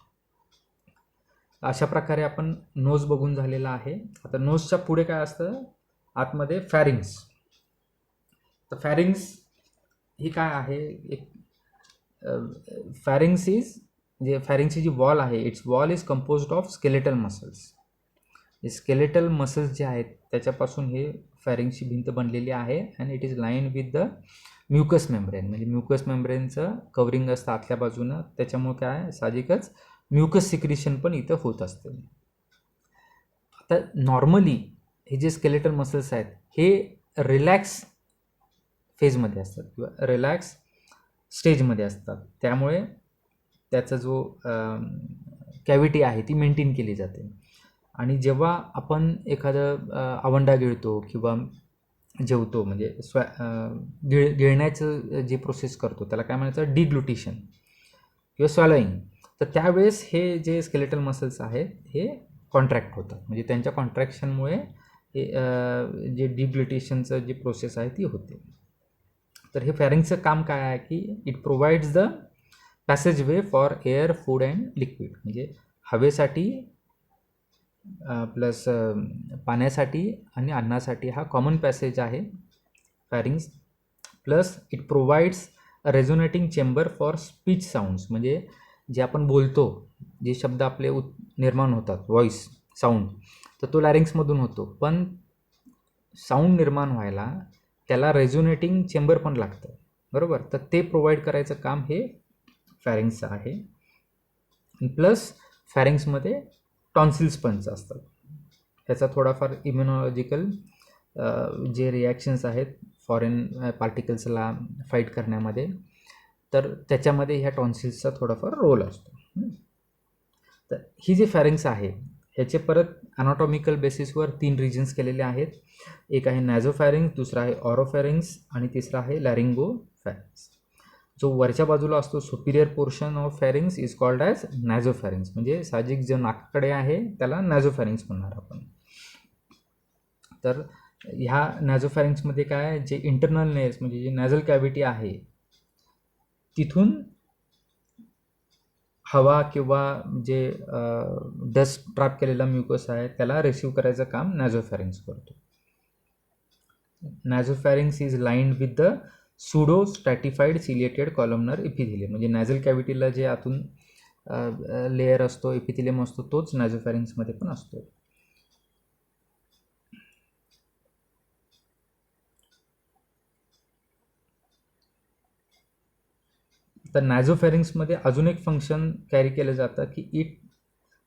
अशा प्रकारे आपण नोज बघून झालेला आहे. आता नोजच्या पुढे काय असतं आतमध्ये फॅरिंग्स. तर फॅरिंग्स ही काय आहे एक फॅरिंग्स इज जे फॅरिंगची जी वॉल आहे it's wall is composed of skeletal muscles. Skeletal muscles जे आहेत त्याच्यापासून हे फॅरिंगची भिंत बनलेली आहे and it is line with the mucous membrane. म्हणजे म्युकस मेम्ब्रेनचं कवरिंग असतं आतल्या बाजूनं. त्याच्यामुळे काय साहजिकच म्युकस सिक्रिशन पण इथं होत असते. आता नॉर्मली हे जे स्केलेटल मसल्स आहेत हे रिलॅक्स फेजमध्ये असतात किंवा रिलॅक्स स्टेजमध्ये असतात. त्यामुळे त्याचा जो कॅव्हिटी आहे ती मेंटेन केली जाते. आणि जेव्हा आपण एखादं आवंडा गिळतो किंवा जेवतो म्हणजे गिळण्याचं जे प्रोसेस करतो त्याला काय म्हणायचं डिग्लुटिशन किंवा स्वॅलोईंग. तर त्यावेळेस हे जे स्केलेटल मसल्स आहेत हे कॉन्ट्रॅक्ट होतात. म्हणजे त्यांच्या कॉन्ट्रॅक्शनमुळे हे जे डिग्लुटेशनचं जे प्रोसेस आहे ती होते. तर हे फॅरिंगचं काम काय आहे की it provides the passage way for air food and liquid. म्हणजे हवेसाठी प्लस पाण्यासाठी आणि अन्नासाठी हा कॉमन पॅसेज आहे pharynx. Plus it provides a resonating chamber for speech sounds. म्हणजे जे आपण बोलतो जे शब्द आपले निर्माण होतात व्हॉइस साऊंड तर तो लॅरिंग्समधून होतो. पण साऊंड निर्माण व्हायला त्याला रेझोनेटिंग चेंबर पण लागतं बरोबर. तर ते प्रोव्हाइड करायचं काम हे फॅरिंग्सचं आहे. प्लस फॅरिंग्समध्ये टॉन्सिल्स पण असतात. ह्याचा थोडाफार इम्युनॉलॉजिकल जे रिॲक्शन्स आहेत फॉरेन पार्टिकल्सला फाईट करण्यामध्ये तर त्याच्यामध्ये ह्या टॉन्सिल्सचा थोडाफार रोल असतो. तर ही जी फॅरिंग्स आहे ह्याचे परत अनाटॉमिकल बेसिसवर 3 रिजन्स केलेले आहेत. एक आहे नॅझोफॅरिंग्स, दुसरा आहे ऑरोफॅरिंग्स आणि तिसरा आहे लॅरिंगोफॅरिंग्स. जो वरच्या बाजूला असतो superior portion of pharynx is called as nasopharynx. म्हणजे साहजिक जो नाकाकडे आहे त्याला नॅझोफॅरिंग्स म्हणणार आपण. तर ह्या नॅझोफॅरिंग्समध्ये काय जे इंटरनल नेल्स म्हणजे जे नॅझल कॅव्हिटी आहे तिथून हवा किंवा जे डस्ट ट्रॅप केलेला म्युकस आहे त्याला रिसीव्ह करायचं काम नॅझोफॅरिंग्स करतो. Nasopharynx is lined with the sudo स्ट्रॅटिफाईड ciliated columnar epithelium. म्हणजे नॅझल कॅव्हिटीला जे आतून लेअर असतो इपिथिलियम असतो तोच नॅझोफॅरिंग्समध्ये पण असतो. तर नॅझोफॅरिंग्समध्ये अजून एक फंक्शन कॅरी केलं जातं की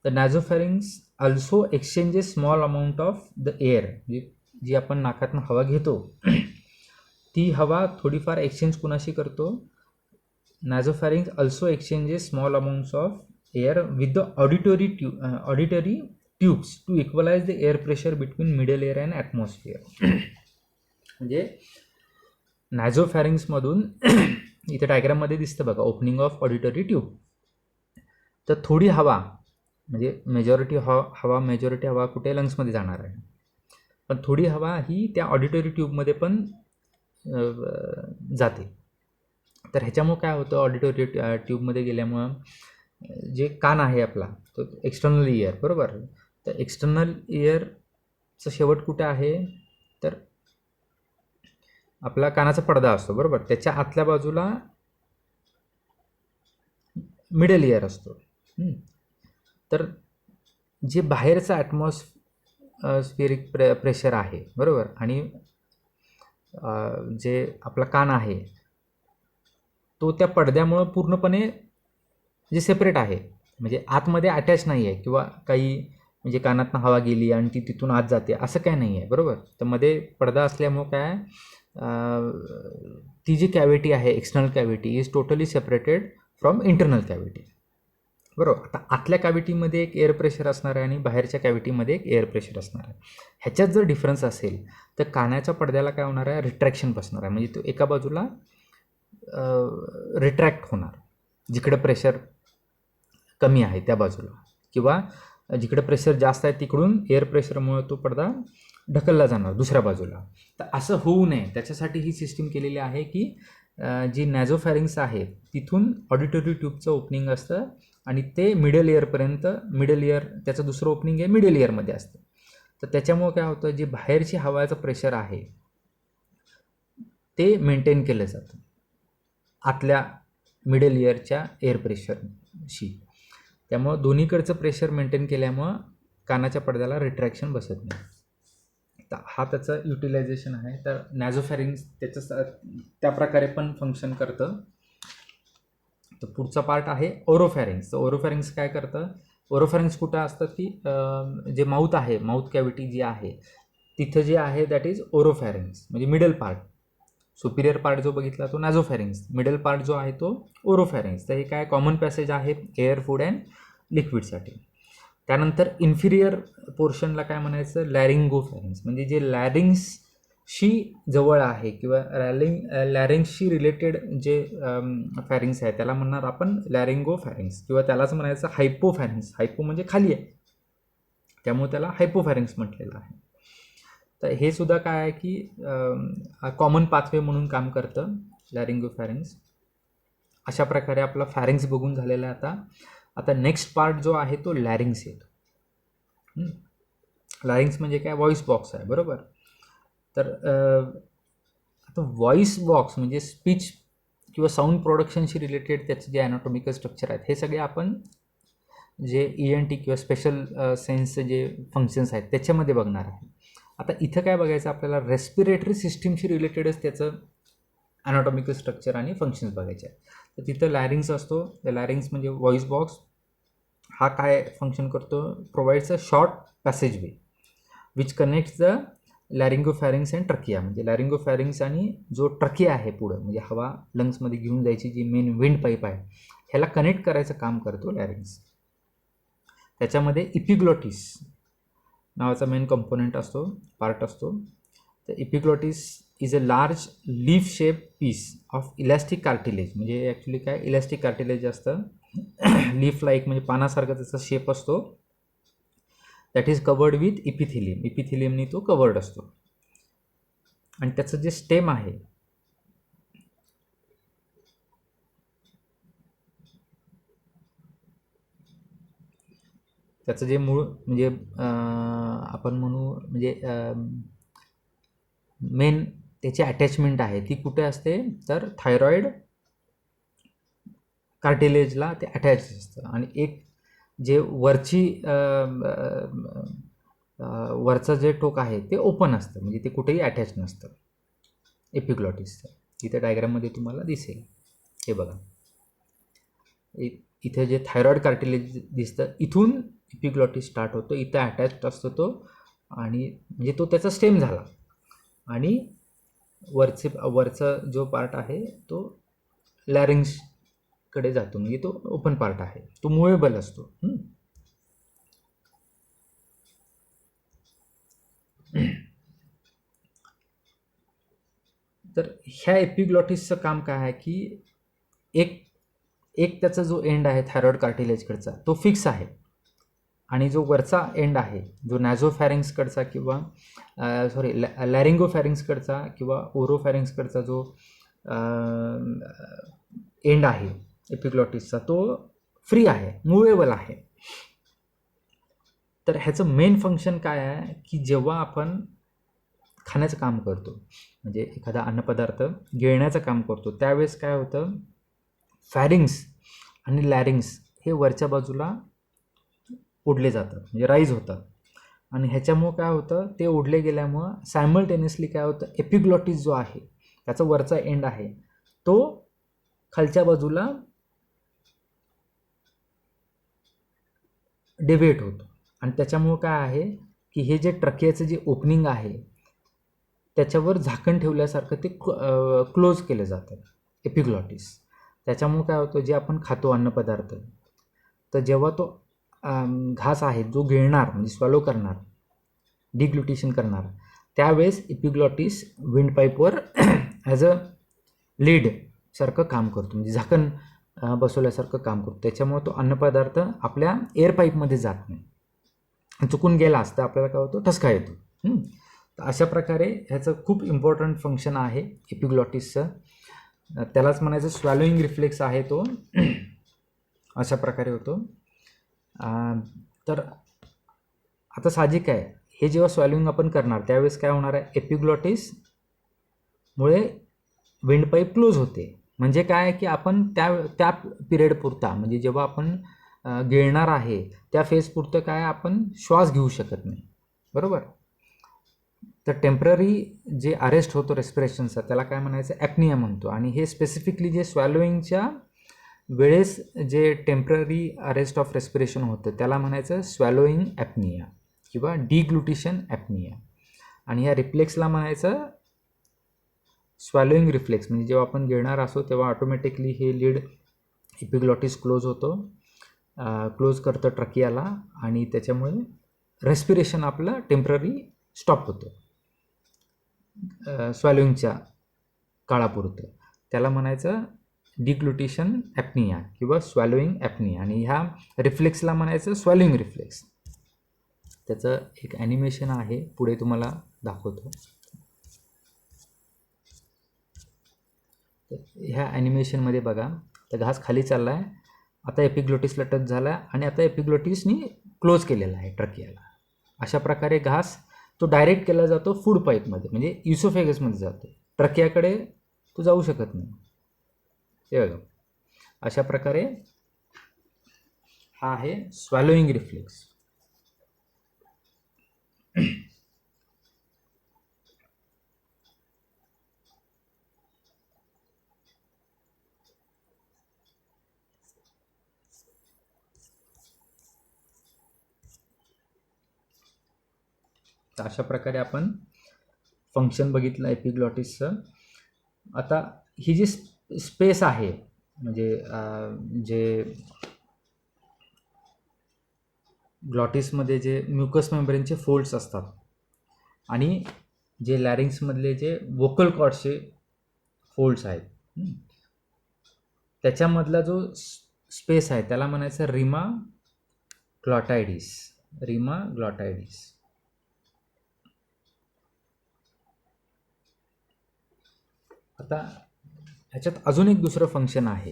the nasopharynx also exchanges small amount of the air. म्हणजे जी आपण नाकातून हवा घेतो ती हवा थोडीफार एक्सचेंज कुणाशी करतो. Nasopharynx also exchanges small amounts of air with the auditory tubes to equalise the air pressure between middle air and atmosphere. म्हणजे नॅझोफॅरिंग्समधून इथे डायग्राममध्ये दिसतं बघा ओपनिंग ऑफ ऑडिटरी ट्यूब. तर थोडी हवा म्हणजे मेजॉरिटी हवा कुठे लंग्समध्ये जाणार आहे पण थोडी हवा ही त्या ऑडिटरी ट्यूबमध्ये पण जाते. तर ह्याच्यामुळं काय होतं ऑडिटरी ट्यूबमध्ये गेल्यामुळं जे कान आहे आपला तो एक्सटर्नल इयर बरोबर. तर एक्सटर्नल इयरचं शेवट कुठे आहे तर आपला कानाचा पडदा असतो बरोबर. त्याच्या आतल्या बाजूला मिडल इयर असतो. तर जे बाहेरचं ॲटमॉस्फिअरिक प्रेशर आहे बरोबर आणि जे आपला कान आहे तो त्या पडद्यामुळं पूर्णपणे जे सेपरेट आहे. म्हणजे आतमध्ये अटॅच नाही आहे किंवा काही म्हणजे कानातनं हवा गेली आणि ती तिथून आत जाते असं काय नाही आहे, बरोबर. तर मध्ये पडदा असल्यामुळं काय ती जी कॅव्हिटी आहे external cavity is totally separated from internal cavity, बरोबर. आता आतल्या कॅव्हिटीमध्ये एक एअर प्रेशर असणार आहे आणि बाहेरच्या कॅव्हिटीमध्ये एक एअर प्रेशर असणार आहे. ह्याच्यात जर डिफरन्स असेल तर कानाच्या पडद्याला काय होणार आहे, रिट्रॅक्शन बसणार आहे. म्हणजे तो एका बाजूला रिट्रॅक्ट होणार जिकडं प्रेशर कमी आहे त्या बाजूला, किंवा जिकडे प्रेशर जास्त आहे तिकडून एअर प्रेशरमुळे तो पडदा ढकलला जाणार दुसऱ्या बाजूला. तर असं होऊ नये त्याच्यासाठी ही सिस्टीम केलेली आहे की जी नॅझोफॅरिंग्स आहे तिथून ऑडिटरी ट्यूबचं ओपनिंग असतं आणि ते मिडल इयरपर्यंत, मिडल इयर त्याचं दुसरं ओपनिंग आहे मिडल इयरमध्ये असतं. तर त्याच्यामुळं काय होतं, जे बाहेरची हवाचं प्रेशर आहे ते मेंटेन केलं जातं आतल्या मिडल इयरच्या एअर प्रेशरशी. त्यामुळं दोन्हीकडचं प्रेशर मेंटेन केल्यामुळं कानाच्या पडद्याला रिट्रॅक्शन बसत नाही. तर हा त्याचं युटिलायझेशन आहे. तर नॅझोफॅरिंग्स त्याचं त्या प्रकारे पण फंक्शन करतं. तर पुढचा पार्ट आहे ओरोफॅरिंग्स. तर ओरोफॅरिंग्स काय करतं, ओरोफॅरिंग्स कुठं असतं की जे माऊथ आहे, माऊथ कॅव्हिटी जी आहे तिथं जे आहे दॅट इज ओरोफॅरिंग्स, म्हणजे मिडल पार्ट. सुपिरियर पार्ट जो बघितला तो नॅझोफॅरिंग्स, मिडल पार्ट जो आहे तो ओरोफॅरिंग्स. तर हे काय कॉमन पॅसेज आहे एअर, फूड अँड लिक्विडसाठी. त्यानंतर इन्फिरियर पोर्शनला काय म्हणायचं, लॅरिंगोफॅरिंग्स, म्हणजे जे लॅरिंग्सशी जवळ आहे किंवा लॅरिंग्सशी रिलेटेड जे फॅरिंग्स आहे त्याला म्हणणार आपण लॅरिंगोफॅरिंग्स, किंवा त्यालाच म्हणायचं हायपोफॅरिंग्स. हायपो म्हणजे खाली आहे त्यामुळे त्याला हायपोफॅरिंग्स म्हटलेलं आहे. तर हे सुद्धा काय आहे की कॉमन पाथवे म्हणून काम करतं लॅरिंगोफॅरिंग्स. अशा प्रकारे आपला फॅरिंग्स बघून झालेला आहे. आता नेक्स्ट पार्ट जो आहे तो लॅरिंग्स येतो. लॅरिंग्स म्हणजे काय, व्हॉइस बॉक्स आहे, बरोबर. तर आता व्हॉइस बॉक्स म्हणजे स्पीच किंवा साऊंड प्रोडक्शनशी रिलेटेड त्याचे जे ॲनाटॉमिकल स्ट्रक्चर आहेत हे सगळे आपण जे ENT किंवा स्पेशल सेन्सचे जे फंक्शन्स आहेत त्याच्यामध्ये बघणार आहे. आता इथं काय बघायचं आपल्याला, रेस्पिरेटरी सिस्टीमशी रिलेटेडच त्याचं ॲनाटॉमिकल स्ट्रक्चर आणि फंक्शन्स बघायचे आहेत. तर तिथं लॅरिंग्स असतो. लॅरिंग्स म्हणजे व्हॉइस बॉक्स. हा काय फंक्शन करतो, provides a short passageway which connects the laryngopharynx and trachea. म्हणजे लॅरिंगोफॅरिंग्स आणि जो ट्रकिया आहे पुढं, म्हणजे हवा लंग्समध्ये घेऊन जायची जी मेन विंड पाईप आहे ह्याला कनेक्ट करायचं काम करतो लॅरिंग्स. त्याच्यामध्ये इपिग्लॉटिस नावाचा मेन कंपोनेंट असतो, पार्ट असतो. तर epiglottis is a large leaf shape piece of elastic cartilage. म्हणजे ॲक्च्युली काय इलॅस्टिक कार्टिलेज असतं लीफ लाईक, म्हणजे पानासारखा त्याचा शेप असतो. That is covered with epithelium. इपिथिलियमनी तो कवर्ड असतो. आणि त्याचं जे स्टेम आहे त्याचं जे मूळ म्हणजे आपण म्हणू म्हणजे मेन त्याची अटॅचमेंट आहे ती कुठे असते, तर थायरॉइड कार्टिलेजला ते अटॅच असतं. आणि एक जे वरचं जे टोक आहे ते ओपन असतं, म्हणजे ते कुठेही अटॅच नसतं एपिग्लॉटिसचं. इथे डायग्राममध्ये तुम्हाला दिसेल. हे बघा, इथे जे थायरॉइड कार्टिलेज दिसतं इथून एपिग्लॉटिस स्टार्ट होतो, इथं अटॅच्ड असतो तो, आणि म्हणजे तो त्याचा स्टेम झाला. आणि वरचा जो पार्ट आहे तो लॅरिंग्सकडे जातो, म्हणजे तो ओपन पार्ट आहे, तो मुवेबल असतो. तर ह्या एपिग्लॉटिसचं काम काय आहे की एक त्याचा जो एंड आहे थायरॉइड कार्टिलेजकडचा तो फिक्स आहे, आणि जो वरचा एंड आहे जो नॅझोफॅरिंग्सकडचा किंवा लॅरिंगोफॅरिंग्सकडचा किंवा ओरोफॅरिंग्सकडचा जो एंड आहे एपिग्लॉटिसचा तो फ्री आहे, मुवेबल आहे. तर ह्याचं मेन फंक्शन काय आहे की जेव्हा आपण खाण्याचं काम करतो, म्हणजे एखादा अन्नपदार्थ गिळण्याचं काम करतो, त्यावेळेस काय होतं, फॅरिंग्स आणि लॅरिंग्स हे वरच्या बाजूला ओढले जातात, म्हणजे राईज होतात. आणि ह्याच्यामुळं काय होतं, ते ओढले गेल्यामुळं सायमल्टेनियसली काय होतं, एपिग्लॉटिस जो आहे त्याचा वरचा एंड आहे तो खालच्या बाजूला डेव्हिएट होतो आणि त्याच्यामुळं काय आहे की हे जे ट्रकियाचं जे ओपनिंग आहे त्याच्यावर झाकण ठेवल्यासारखं ते क्लोज केलं जातं एपिग्लॉटिस. त्याच्यामुळं काय होतं, जे आपण खातो अन्नपदार्थ, तर जेव्हा तो घास आहे जो गिळणार म्हणजे स्वॅलो करणार, डिग्लुटेशन करणार, त्यावेळेस एपिग्लॉटिस विंडपाईपवर ॲज अ लीड सारखं काम करतो, म्हणजे झाकण बसवल्यासारखं काम करतो. त्याच्यामुळे तो अन्नपदार्थ आपल्या एअर पाईपमध्ये जात नाही, चुकून गेला असता आपल्याला काय होतं, ठसका येतो. तर अशा प्रकारे ह्याचं खूप इम्पॉर्टंट फंक्शन आहे एपिग्लॉटिसचं. त्यालाच म्हणायचं स्वॅलोईंग रिफ्लेक्स आहे तो. अशा प्रकारे होतो. तर आता साहजिक आहे, हे जेव्हा स्वॅलोईंग आपण करणार त्यावेळेस काय होणार आहे, एपिग्लॉटिसमुळे विंडपाईप क्लोज होते. म्हणजे काय की आपण त्या पिरियड पुरता, म्हणजे जेव्हा आपण गिळणार आहे त्या फेज पुरतं काय आपण श्वास घेऊ शकत नाही, बरोबर. तर टेम्पररी जे अरेस्ट होतो रेस्पिरेशनचा त्याला काय म्हणायचं, ॲपनिया म्हणतो. आणि हे स्पेसिफिकली जे स्वॅलोईंगच्या वेळेस जे टेम्पररी अरेस्ट ऑफ रेस्पिरेशन होतं त्याला म्हणायचं स्वॅलोईंग ॲपनिया किंवा डिग्लुटेशन ॲपनिया. आणि ह्या रिफ्लेक्सला म्हणायचं स्वॅलोईंग रिफ्लेक्स. म्हणजे जेव्हा आपण गिळणार असो तेव्हा ऑटोमॅटिकली हे लीड एपिग्लॉटिस क्लोज होतो, क्लोज करतं ट्रकियाला, आणि त्याच्यामुळे रेस्पिरेशन आपलं टेम्पररी स्टॉप होतं स्वॅलोईंगच्या काळापुरतं. त्याला म्हणायचं डिग्लुटेशन ॲपनिया किंवा स्वॅलोईंग ॲपनिया. आणि ह्या रिफ्लेक्सला म्हणायचं स्वॅलोईंग रिफ्लेक्स. त्याचं एक ॲनिमेशन आहे, पुढे तुम्हाला दाखवतो. ह्या ॲनिमेशनमध्ये बघा, तर घास खाली चालला आहे, आता एपिग्लॉटिसला टच झाला आहे आणि आता एपिग्लॉटिसनी क्लोज केलेला आहे ट्रकियाला. अशा प्रकारे घास तो डायरेक्ट केला जातो फूड पाईपमध्ये, म्हणजे युसोफेगसमध्ये जातो, ट्रकियाकडे तो जाऊ शकत नाही. हे बघा, अशा प्रकारे हा आहे स्वॅलोईंग रिफ्लेक्स. तर अशा प्रकारे आपण फंक्शन बघितलं एपिग्लॉटिसचं. आता ही जी स्पेस आहे, म्हणजे जे ग्लॉटिसमध्ये जे म्युकस मेम्ब्रेनचे फोल्ड्स असतात आणि जे लॅरिंग्समधले जे वोकल कॉर्डचे फोल्ड्स आहेत, त्याच्यामधला जो स्पेस आहे त्याला म्हणायचं रिमा ग्लॉटायडिस. रिमा ग्लॉटायडिस. आता ह्याच्यात अजून एक दुसरं फंक्शन आहे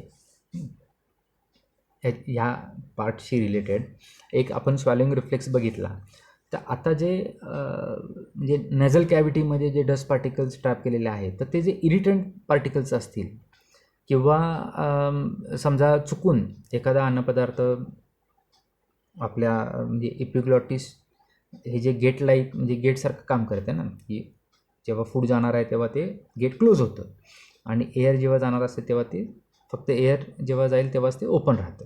ह्या पार्टशी रिलेटेड. एक आपण स्वॅलोईंग रिफ्लेक्स बघितला, तर आता जे म्हणजे नेझल कॅव्हिटीमध्ये जे डस्ट पार्टिकल्स ट्रॅप केलेले आहेत, तर ते जे इरिटंट पार्टिकल्स असतील किंवा समजा चुकून एखादा अन्नपदार्थ आपल्या म्हणजे एपिग्लॉटिस हे जे गेट लाईक म्हणजे गेटसारखं काम करते ना, की जेव्हा फूड जाणार आहे तेव्हा ते गेट क्लोज होतं आणि एअर जेव्हा जाणार असते तेव्हा ते फक्त एअर जेव्हा जाईल तेव्हाच ते ओपन राहतं.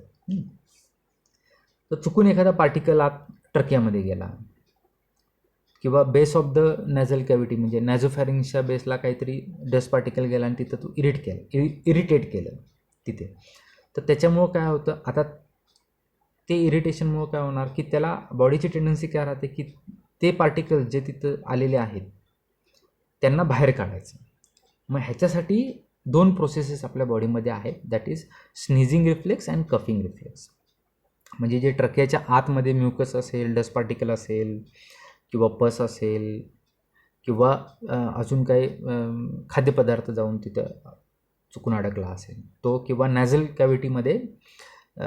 तर चुकून एखादा पार्टिकल आत ट्रकियामध्ये गेला किंवा बेस ऑफ द नॅझल कॅव्हिटी म्हणजे नॅझोफॅरिंगच्या बेसला काहीतरी डस्ट पार्टिकल गेला आणि तिथं तो इरिटेट केलं तिथे, तर त्याच्यामुळं काय होतं, आता ते इरिटेशनमुळं काय होणार की त्याला बॉडीची टेंडन्सी काय राहते की ते पार्टिकल जे तिथं आलेले आहेत त्यांना बाहेर काढायचं. मग ह्याच्यासाठी दोन प्रोसेसेस आपल्या बॉडीमध्ये आहेत, that is sneezing reflex and coughing reflex. म्हणजे जे ट्रकियाच्या आतमध्ये म्युकस असेल, डस्ट पार्टिकल असेल किंवा पस असेल किंवा अजून काही खाद्यपदार्थ जाऊन तिथं चुकून अडकला असेल तो, किंवा नॅझल कॅव्हिटीमध्ये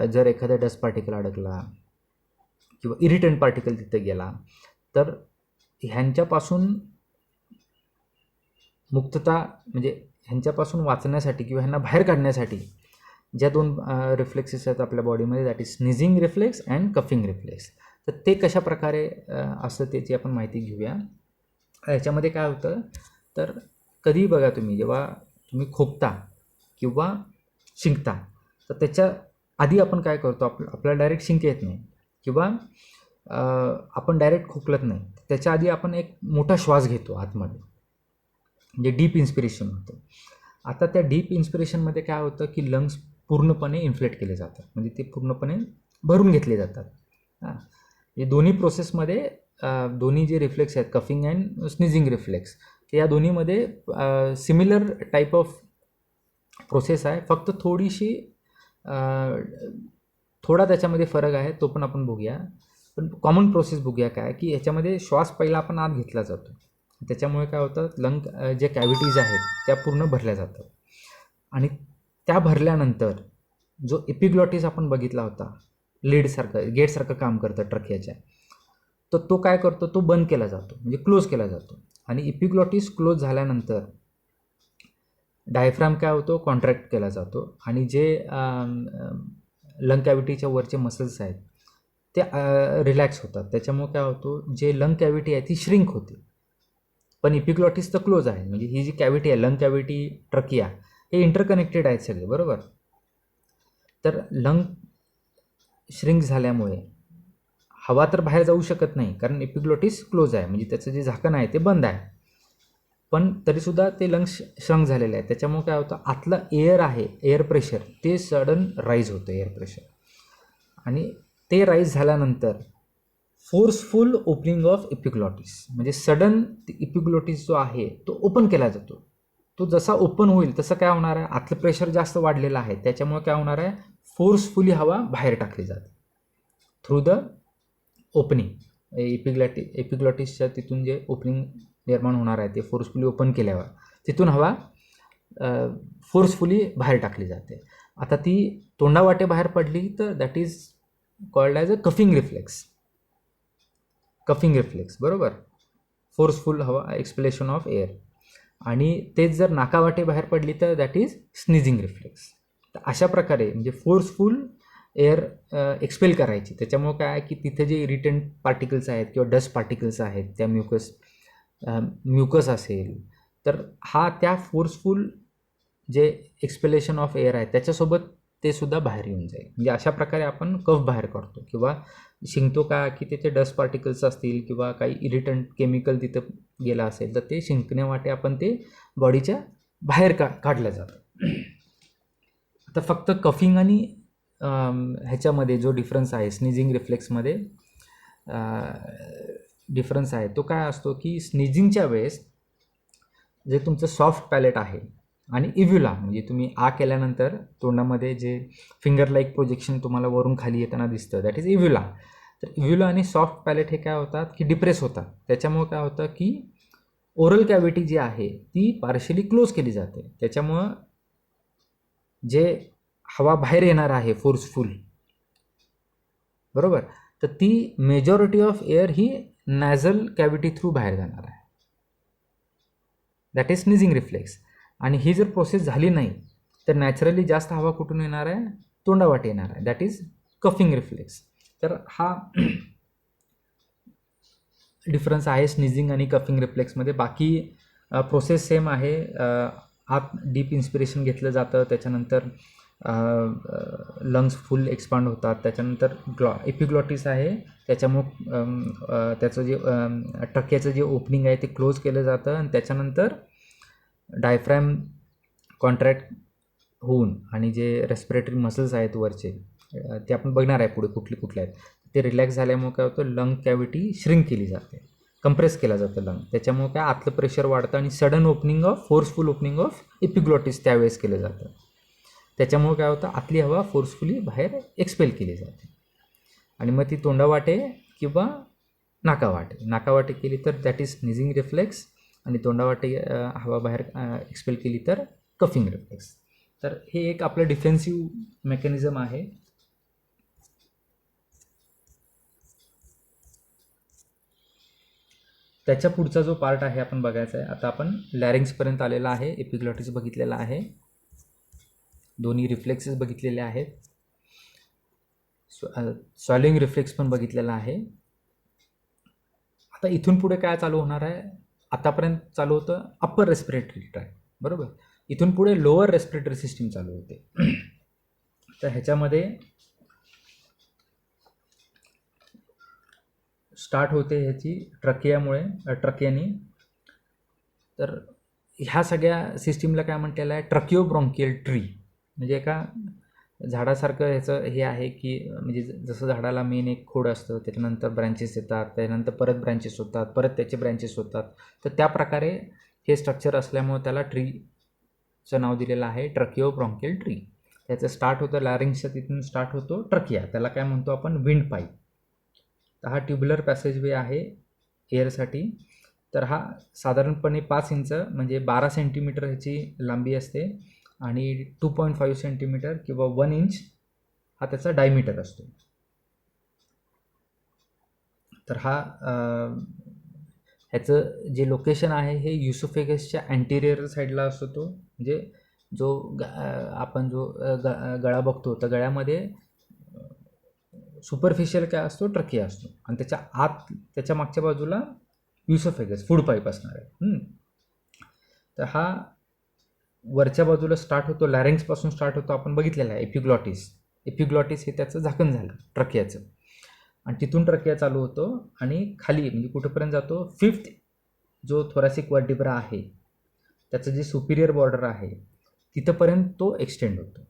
जर एखादा डस्ट पार्टिकल अडकला किंवा इरिटंट पार्टिकल तिथं गेला, तर ह्यांच्यापासून मुक्तता म्हणजे ह्यांच्यापासून वाचण्यासाठी किंवा ह्यांना बाहेर काढण्यासाठी ज्या दोन रिफ्लेक्सेस आहेत आपल्या बॉडीमध्ये, that is sneezing reflex and coughing reflex. तर ते कशा प्रकारे असतं त्याची आपण माहिती घेऊया. ह्याच्यामध्ये काय होतं, तर कधीही बघा तुम्ही जेव्हा तुम्ही खोकता किंवा शिंकता, तर त्याच्या आधी आपण काय करतो, आपल्याला डायरेक्ट शिंक येत नाही, किंवा आपण डायरेक्ट खोकलत नाही, त्याच्या आधी आपण एक मोठा श्वास घेतो आतमध्ये, म्हणजे डीप इन्स्पिरेशन होतं. आता त्या डीप इन्स्पिरेशनमध्ये काय होतं की लंग्स पूर्णपणे इन्फ्लेट केले जातात, म्हणजे ते पूर्णपणे भरून घेतले जातात. हां, हे दोन्ही प्रोसेसमध्ये दोन्ही जे रिफ्लेक्स आहेत, कफिंग अँड स्निझिंग रिफ्लेक्स, या दोन्हीमध्ये सिमिलर टाईप ऑफ प्रोसेस आहे, फक्त थोडा त्याच्यामध्ये फरक आहे, तो पण आपण बघूया. पण कॉमन प्रोसेस बघूया काय, की ह्याच्यामध्ये श्वास पहिला आपण आत घेतला जातो, त्याच्यामुळे काय होतं, लंग जे कॅव्हिटीज आहेत त्या पूर्ण भरल्या जातात, आणि त्या भरल्यानंतर जो एपिग्लॉटिस आपण बघितला होता, गेटसारखं काम करतं ट्रकियाच्या, तर तो काय करतो, तो बंद केला जातो, म्हणजे क्लोज केला जातो. आणि एपिग्लॉटिस क्लोज झाल्यानंतर डायफ्राम काय होतो, कॉन्ट्रॅक्ट केला जातो, आणि जे लंग कॅव्हिटीच्या वरचे मसल्स आहेत ते रिलॅक्स होतात. त्याच्यामुळे काय होतो, जे लंग कॅव्हिटी आहे ती श्रिंक होते, पण एपिग्लॉटिस तर क्लोज आहे. म्हणजे ही जी कॅव्हिटी आहे, लंग कॅव्हिटी, ट्रकिया, हे इंटरकनेक्टेड आहेत सगळे, बरोबर. तर लंग श्रिंक झाल्यामुळे हवा तर बाहेर जाऊ शकत नाही, कारण एपिग्लॉटिस क्लोज आहे, म्हणजे त्याचं जे झाकण आहे ते बंद आहे. पण तरीसुद्धा ते लंग्स श्रंक झालेले आहे, त्याच्यामुळे काय होतं, आतलं एअर आहे, एअर प्रेशर, ते सडन राईज होतं, एअर प्रेशर. आणि ते राईज झाल्यानंतर फोर्सफुल ओपनिंग ऑफ एपिग्लॉटिस, म्हणजे सडन एपिग्लॉटिस जो आहे तो ओपन केला जातो. तो जसा ओपन होईल तसं काय होणार आहे, आतलं प्रेशर जास्त वाढलेलं आहे, त्याच्यामुळे काय होणार आहे, फोर्सफुली हवा बाहेर टाकली जाते थ्रू द ओपनिंग. एपिग्लॉटिसच्या तिथून जे ओपनिंग निर्माण होणार आहे ते फोर्सफुली ओपन केल्यावर तिथून हवा फोर्सफुली बाहेर टाकली जाते. आता ती तोंडावाटे बाहेर पडली तर that is called as a coughing reflex. बरोबर, फोर्सफुल हवा एक्सपेलेशन ऑफ एअर. आणि तेच जर नाकावाटे बाहेर पडली तर दॅट इज स्निझिंग रिफ्लेक्स. तर अशा प्रकारे म्हणजे फोर्सफुल एअर एक्सपेल करायची. त्याच्यामुळे काय आहे की तिथे जे इरिटंट पार्टिकल्स आहेत किंवा डस्ट पार्टिकल्स आहेत, त्या म्युकस असेल तर हा त्या फोर्सफुल जे एक्सपेलेशन ऑफ एअर आहे त्याच्यासोबत ते सुद्धा बाहेर येऊन जाईल. म्हणजे अशा प्रकारे आपण कफ बाहेर काढतो. किंवा शिंकतो का की तिथे डस्ट पार्टिकल्स असतील किंवा काही इरिटंट केमिकल तिथं गेलं असेल तर ते शिंकण्यावाटे आपण ते बॉडीच्या बाहेर काढलं जातं. आता फक्त कफिंग आणि ह्याच्यामध्ये जो डिफरन्स आहे, स्निझिंग रिफ्लेक्समध्ये डिफरन्स आहे, तो काय असतो की स्निझिंगच्या वेळेस जे तुमचं सॉफ्ट पॅलेट आहे आणि इव्ह्युला, म्हणजे तुम्ही आ केल्यानंतर तोंडामध्ये जे फिंगर लाईक प्रोजेक्शन तुम्हाला वरून खाली येताना दिसतं, दॅट इज इव्ह्युला. तर इव्ह्युला आणि सॉफ्ट पॅलेट हे काय होतात की डिप्रेस होतात. त्याच्यामुळं काय होतं की ओरल कॅव्हिटी जी आहे ती पार्शियली क्लोज केली जाते. त्याच्यामुळं जे हवा बाहेर येणार आहे फोर्सफुल, बरोबर, तर ती मेजॉरिटी ऑफ एअर ही नॅझल कॅव्हिटी थ्रू बाहेर जाणार आहे, दॅट इज स्निझिंग रिफ्लेक्स. आणि ही जर प्रोसेस झाली नाही तर नॅचरली जास्त हवा कुठून येणार आहे, तोंडावाटे येणार आहे, दॅट इज कफिंग रिफ्लेक्स. तर हा डिफरन्स आहे स्निझिंग आणि कफिंग रिफ्लेक्समध्ये. बाकी प्रोसेस सेम आहे. आत डीप इन्स्पिरेशन घेतलं जातं, त्याच्यानंतर लंग्स फुल एक्सपांड होतात, त्याच्यानंतर एपिग्लॉटिस आहे त्याच्यामुळं त्याचं जे ट्रकियाचं जे ओपनिंग आहे ते क्लोज केलं जातं, आणि त्याच्यानंतर डायफ्रॅम कॉन्ट्रॅक्ट होऊन आणि जे रेस्पिरेटरी मसल्स आहेत वरचे ते आपण बघणार आहे पुढे कुठले आहेत, ते रिलॅक्स झाल्यामुळे काय होतं, लंग कॅव्हिटी श्रिंक केली जाते, कंप्रेस केला जातं लंग. त्याच्यामुळे काय आतलं प्रेशर वाढतं आणि sudden forceful opening of epiglottis त्यावेळेस केलं जातं. त्याच्यामुळे काय होतं, आतली हवा फोर्सफुली बाहेर एक्सपेल केली जाते. आणि मग ती तोंडावाटे किंवा नाकावाटे केली तर दॅट इज स्निझिंग रिफ्लेक्स, आणि तोंडावाटे हवा बाहेर एक्सपेल केली तर कफिंग रिफ्लेक्स. तर हे एक आपलं डिफेन्सिव्ह मेकॅनिझम आहे. त्याच्या पुढचा जो पार्ट आहे आपण बघायचा आहे. आता आपण लॅरिंग्सपर्यंत आलेला आहे, एपिग्लॉटिस बघितलेला आहे, दोन्ही रिफ्लेक्सेस बघितलेले आहेत, स्वॅलिंग रिफ्लेक्स पण बघितलेला आहे. आता इथून पुढे काय चालू होणार आहे, आतापर्यंत चालू होतं अप्पर रेस्पिरेटरी ट्रॅक्ट, बरोबर. इथून पुढे लोअर रेस्पिरेटरी सिस्टीम चालू होते. तर ह्याच्यामध्ये स्टार्ट होते ह्याची ट्रकियानी. तर ह्या सगळ्या सिस्टीमला काय म्हटलेलं आहे, ट्रकिओब्रॉन्कियल ट्री. म्हणजे एका झाडासारखं ह्याचं हे आहे की म्हणजे जसं झाडाला मेन एक खोड असतं, त्याच्यानंतर ब्रँचेस येतात, त्यानंतर परत ब्रँचेस होतात, परत त्याचे ब्रँचेस होतात. तर त्या प्रकारे हे स्ट्रक्चर असल्यामुळे त्याला ट्रीचं नाव दिलेलं आहे ट्रकिओब्रॉन्कियल ट्री. त्याचं स्टार्ट होतं लॅरिंग्सच्या तिथून स्टार्ट होतो ट्रकिया, त्याला काय म्हणतो आपण विंड पाईप. तर हा ट्युब्युलर पॅसेजवे आहे एअरसाठी. तर हा साधारणपणे 5 इंच म्हणजे 12 सेंटीमीटर ह्याची लांबी असते आणि 2.5 सेंटीमीटर किंवा 1 इंच हा त्याचा डायमीटर असतो. तर हा ह्याचं जे लोकेशन आहे हे युसोफेगसच्या अँटिरियर साईडला असतो. तो म्हणजे जो आपण जो गळा बघतो तर गळ्यामध्ये सुपरफिशियल काय असतो, ट्रकिया असतो आणि त्याच्या आत त्याच्या मागच्या बाजूला युसोफेगस फूड पाईप असणार आहे. तर हा वरच्या बाजूला स्टार्ट होतो, लॅरिंग्सपासून स्टार्ट होतो, आपण बघितलेला आहे एपिग्लॉटिस हे त्याचं झाकण झालं ट्रकियाचं, आणि तिथून ट्रकिया चालू होतो आणि खाली म्हणजे कुठेपर्यंत जातो, 5th जो थोरॅसिक वर्टिब्रा आहे त्याचं जे सुपिरियर बॉर्डर आहे तिथंपर्यंत तो एक्सटेंड होतो.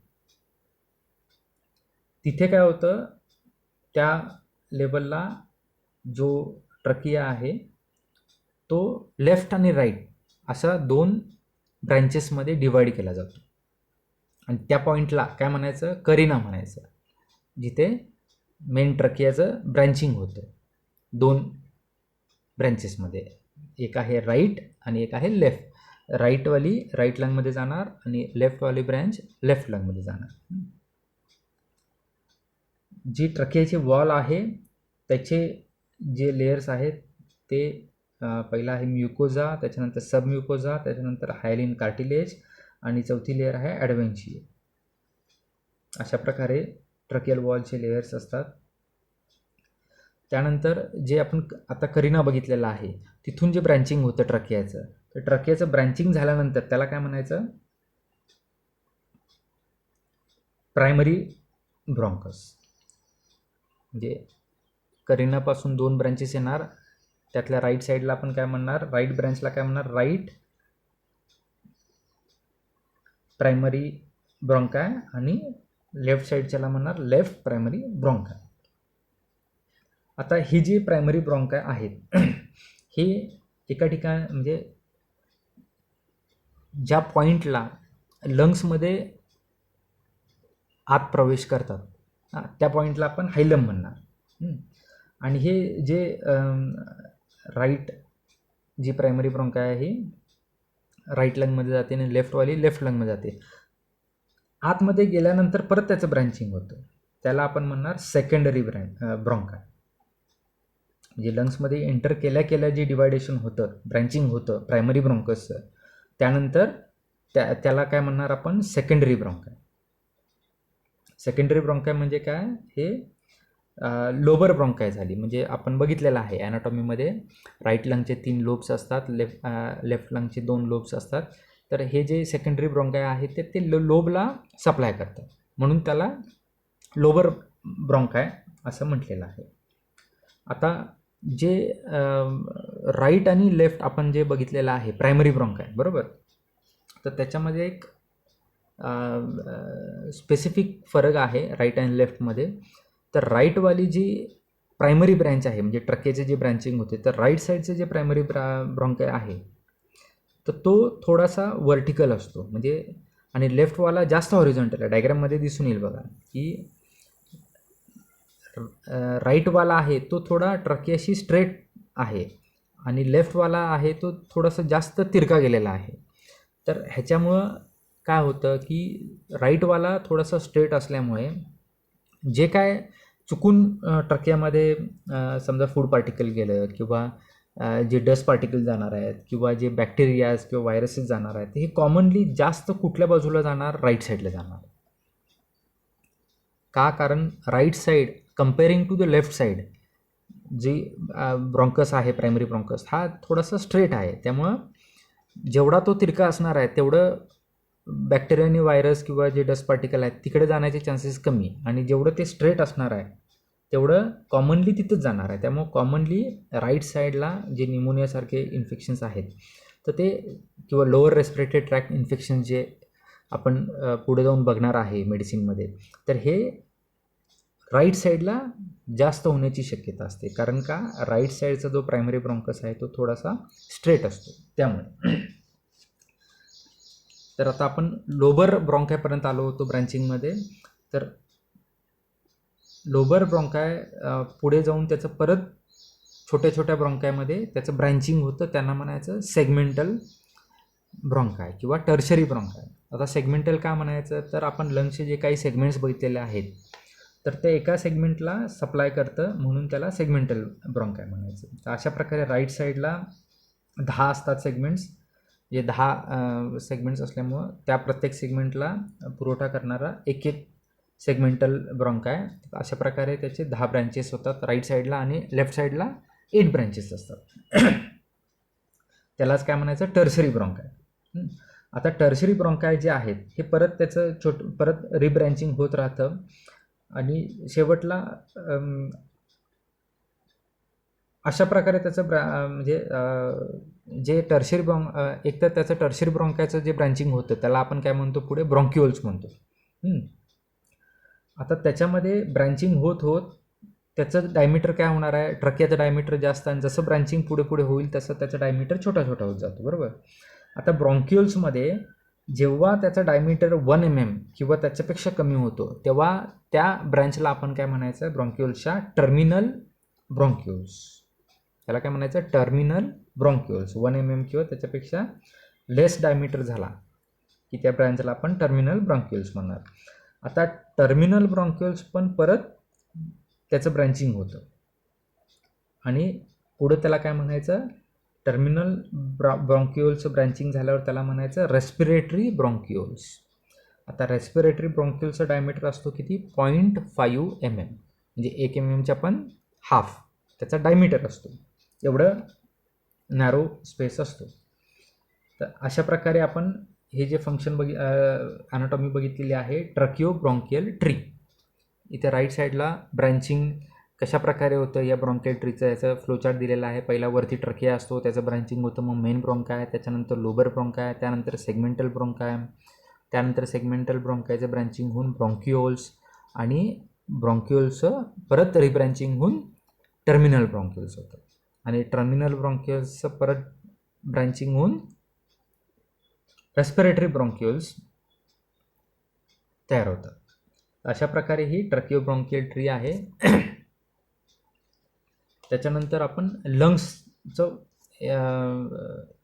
तिथे काय होतं, त्या लेवलला जो ट्रकिया आहे तो लेफ्ट आणि राईट अशा 2 ब्रँचेसमध्ये डिवाईड केला जातो. आणि त्या पॉईंटला काय म्हणायचं, करिना म्हणायचं, जिथे मेन ट्रकियाचं ब्रँचिंग होतं 2 ब्रँचेसमध्ये. एक आहे राईट आणि एक आहे लेफ्ट. राईटवाली राईट लंगमध्ये जाणार आणि लेफ्टवाली ब्रँच लेफ्ट लंगमध्ये जाणार. जी ट्रकियाची वॉल आहे त्याचे जे लेयर्स आहेत ते पहिला आहे म्युकोझा, त्याच्यानंतर सबम्युकोझा, त्याच्यानंतर हायलिन कार्टिलेज आणि चौथी लेयर आहे ॲडव्हेंशिया. अशा प्रकारे ट्रकियल वॉलचे लेयर्स असतात. त्यानंतर जे आपण आता करिना बघितलेला आहे तिथून जे ब्रँचिंग होतं ट्रकियाचं, तर ट्रकियाचं ब्रँचिंग झाल्यानंतर त्याला काय म्हणायचं, प्रायमरी ब्रॉन्कस. म्हणजे करिनापासून 2 ब्रँचेस येणार, त्यातल्या राईट साईडला आपण काय म्हणणार, राईट ब्रँचला काय म्हणणार, राईट प्रायमरी ब्रॉन्काय, आणि लेफ्ट साईडच्याला म्हणणार लेफ्ट प्रायमरी ब्रॉन्काय. आता ही जी प्रायमरी ब्रॉन्काय आहेत हे एका ठिकाणी म्हणजे ज्या पॉईंटला लंग्समध्ये आत प्रवेश करतात त्या पॉईंटला आपण हायलम म्हणणार. आणि हे जे राईट जी प्रायमरी ब्रॉन्काय आहे ही राईट लंगमध्ये जाते आणि लेफ्टवाली लेफ्ट लंगमध्ये जाते. आतमध्ये गेल्यानंतर परत त्याचं ब्रँचिंग होतं, त्याला आपण म्हणणार सेकंडरी ब्रॉन्काय. म्हणजे लंग्समध्ये एंटर केल्या जे डिवायडेशन होतं, ब्रँचिंग होतं प्रायमरी ब्रॉन्कसचं, त्यानंतर त्याला काय म्हणणार आपण, सेकंडरी ब्रॉन्काय. सेकंडरी ब्रॉन्काय म्हणजे काय, हे लोबर ब्रॉन्काय झाली. म्हणजे आपण बघितलेलं आहे ॲनाटॉमीमध्ये राईट लंगचे 3 लोब्स असतात, लेफ्ट लंगचे 2 लोब्स असतात. तर हे जे सेकंडरी ब्रॉन्काय आहेत ते लोबला सप्लाय करतात, म्हणून त्याला लोबर ब्रॉन्काय असं म्हटलेलं आहे. आता जे राईट आणि लेफ्ट आपण जे बघितलेलं आहे प्रायमरी ब्रॉन्काय, बरोबर, तर त्याच्यामध्ये एक स्पेसिफिक फरक आहे राईट आणि लेफ्टमध्ये. तर राईटवाली जी प्रायमरी ब्रँच आहे म्हणजे ट्रकियाचे जे ब्रँचिंग होते, तर राईट साईडचे जे प्रायमरी ब्रॉन्काय आहे तर तो थोडासा वर्टिकल असतो, म्हणजे, आणि लेफ्टवाला जास्त हॉरिझॉन्टल आहे. डायग्राममध्ये दिसून येईल बघा की राईटवाला आहे तो थोडा ट्रकियाशी स्ट्रेट आहे आणि लेफ्टवाला आहे तो थोडासा जास्त तिरका गेलेला आहे. तर ह्याच्यामुळं काय होतं की राईटवाला थोडासा स्ट्रेट असल्यामुळे जे काय चुकून ट्रकियामध्ये समजा फूड पार्टिकल गेलं किंवा जे डस्ट पार्टिकल जाणार आहेत किंवा जे बॅक्टेरियाज किंवा व्हायरसेस जाणार आहेत हे कॉमनली जास्त कुठल्या बाजूला जाणार, राईट साईडला जाणार. का, कारण right side comparing to the left side जी ब्रॉन्कस आहे प्रायमरी ब्रॉन्कस हा थोडासा स्ट्रेट आहे, त्यामुळं जेवढा तो तिरका असणार आहे तेवढं बॅक्टेरिया आणि व्हायरस किंवा जे डस्ट पार्टिकल आहेत तिकडे जाण्याचे चान्सेस कमी, आणि जेवढं ते स्ट्रेट असणार आहे तेवढं कॉमनली तिथंच जाणार आहे. त्यामुळं कॉमनली राईट साईडला जे निमोनियासारखे इन्फेक्शन्स आहेत तर ते किंवा लोअर रेस्पिरेटरी ट्रॅक्ट इन्फेक्शन जे आपण पुढे जाऊन बघणार आहे मेडिसिनमध्ये, तर हे राईट साईडला जास्त होण्याची शक्यता असते. कारण का, राईट साईडचा जो प्रायमरी ब्रॉन्कस आहे तो थोडासा स्ट्रेट असतो त्यामुळे. तर आता आपण लोबर ब्रॉन्कायपर्यंत आलो होतो ब्रँचिंगमध्ये. तर लोबर ब्रॉन्काय पुढे जाऊन त्याचं परत छोट्या छोट्या ब्रॉन्कायमध्ये त्याचं ब्रँचिंग होतं. त्यांना म्हणायचं सेगमेंटल ब्रॉन्काय किंवा टर्शरी ब्रॉन्काय. आता सेगमेंटल का म्हणायचं, तर आपण लंग्सचे जे काही सेगमेंट्स बघितलेले आहेत तर ते एका सेगमेंटला सप्लाय करतं म्हणून त्याला सेगमेंटल ब्रॉन्काय म्हणायचं. तर अशा प्रकारे राईट साईडला 10 असतात सेगमेंट्स. जे 10 सेगमेंट्स असल्यामुळं त्या प्रत्येक सेगमेंटला पुरवठा करणारा एक एक सेगमेंटल ब्रॉन्काय. अशा प्रकारे त्याचे 10 ब्रँचेस होतात राईट साईडला आणि लेफ्ट साईडला 8 ब्रँचेस असतात. त्यालाच काय म्हणायचं, टर्शरी ब्रॉन्काय. आता टर्शरी ब्रॉन्काय जे आहेत हे परत त्याचं परत रिब्रँचिंग होत राहतं आणि शेवटला अशा प्रकारे त्याचं म्हणजे जे टर्शरी एक तर त्याचं टर्शरी ब्रॉन्कायचं जे ब्रँचिंग होतं त्याला आपण काय म्हणतो पुढे, ब्रॉन्क्युल्स म्हणतो. आता त्याच्यामध्ये ब्रँचिंग होत होत त्याचं डायमीटर काय होणार आहे, ट्रकियाचं डायमीटर जास्त, आणि जसं ब्रँचिंग पुढे पुढे होईल तसं त्याचं डायमीटर छोटा छोटा होत जातो, बरोबर. आता ब्रॉन्क्युल्समध्ये जेव्हा त्याचा डायमीटर 1 mm किंवा त्याच्यापेक्षा कमी होतो तेव्हा त्या ब्रँचला आपण काय म्हणायचं, ब्रॉन्क्युल्सच्या टर्मिनल ब्रॉन्क्युल्स. त्याला काय म्हणायचं, टर्मिनल ब्रॉन्क्युल्स. 1 mm किंवा त्याच्यापेक्षा लेस डायमीटर झाला की त्या ब्रँचला आपण टर्मिनल ब्रॉन्क्युल्स म्हणणार. आता टर्मिनल ब्रॉन्क्युल्स पण परत त्याचं ब्रँचिंग होतं आणि पुढं त्याला काय म्हणायचं, टर्मिनल ब्रॉन्क्युल्सचं ब्रँचिंग झाल्यावर त्याला म्हणायचं रेस्पिरेटरी ब्रॉन्क्युल्स. आता रेस्पिरेटरी ब्रॉन्क्युल्सचा डायमीटर असतो किती, 0.5 mm, म्हणजे 1 mmच्या पण हाफ त्याचा डायमीटर असतो. एवढं नॅरो स्पेस असतो. तर अशा प्रकारे आपण हे जे फंक्शन ॲनाटॉमी बघितलेली आहे ट्रकिओ ब्रॉन्कियल ट्री. इथे राईट साईडला ब्रँचिंग कशा प्रकारे होतं या ब्रॉन्कियल ट्रीचं याचं फ्लोचार्ट दिलेला आहे. पहिला वरती ट्रकिया असतो, त्याचं ब्रँचिंग होतं, मग मेन ब्रॉन्काय, त्याच्यानंतर लोबर ब्रॉन्काय, त्यानंतर सेगमेंटल ब्रॉन्काय, त्यानंतर सेगमेंटल ब्रॉन्कायचं ब्रँचिंग होऊन ब्रॉन्क्युल्स, आणि ब्रॉन्क्युल्सचं परत रिब्रँचिंग होऊन टर्मिनल ब्रॉन्क्युल्स होतं, आणि टर्मिनल ब्रॉन्क्युल्सचं परत ब्रँचिंग होऊन रेस्पिरेटरी ब्रॉन्क्युल्स तयार होतात. अशा प्रकारे ही ट्रकिओ ब्रॉन्कियल ट्री आहे. त्याच्यानंतर आपण लंग्सचं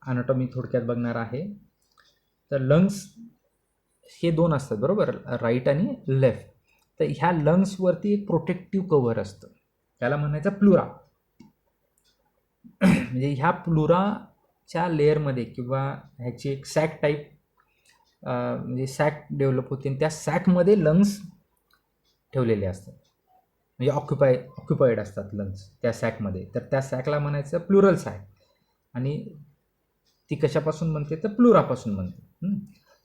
ॲनाटॉमी थोडक्यात बघणार आहे. तर लंग्स हे 2 असतात, बरोबर, राईट आणि लेफ्ट. तर ह्या लंग्सवरती एक प्रोटेक्टिव्ह कव्हर असतं, त्याला म्हणायचं प्लुरा. म्हणजे ह्या प्लुराच्या लेअरमध्ये किंवा ह्याची एक सॅक टाईप म्हणजे सॅक डेव्हलप होते, आणि त्या सॅकमध्ये लंग्स ठेवलेले असतात, म्हणजे ऑक्युपाईड असतात लंग्स त्या सॅकमध्ये. तर त्या सॅकला म्हणायचं प्लुरल सॅक, आणि ती कशापासून बनते तर प्लुरापासून बनते.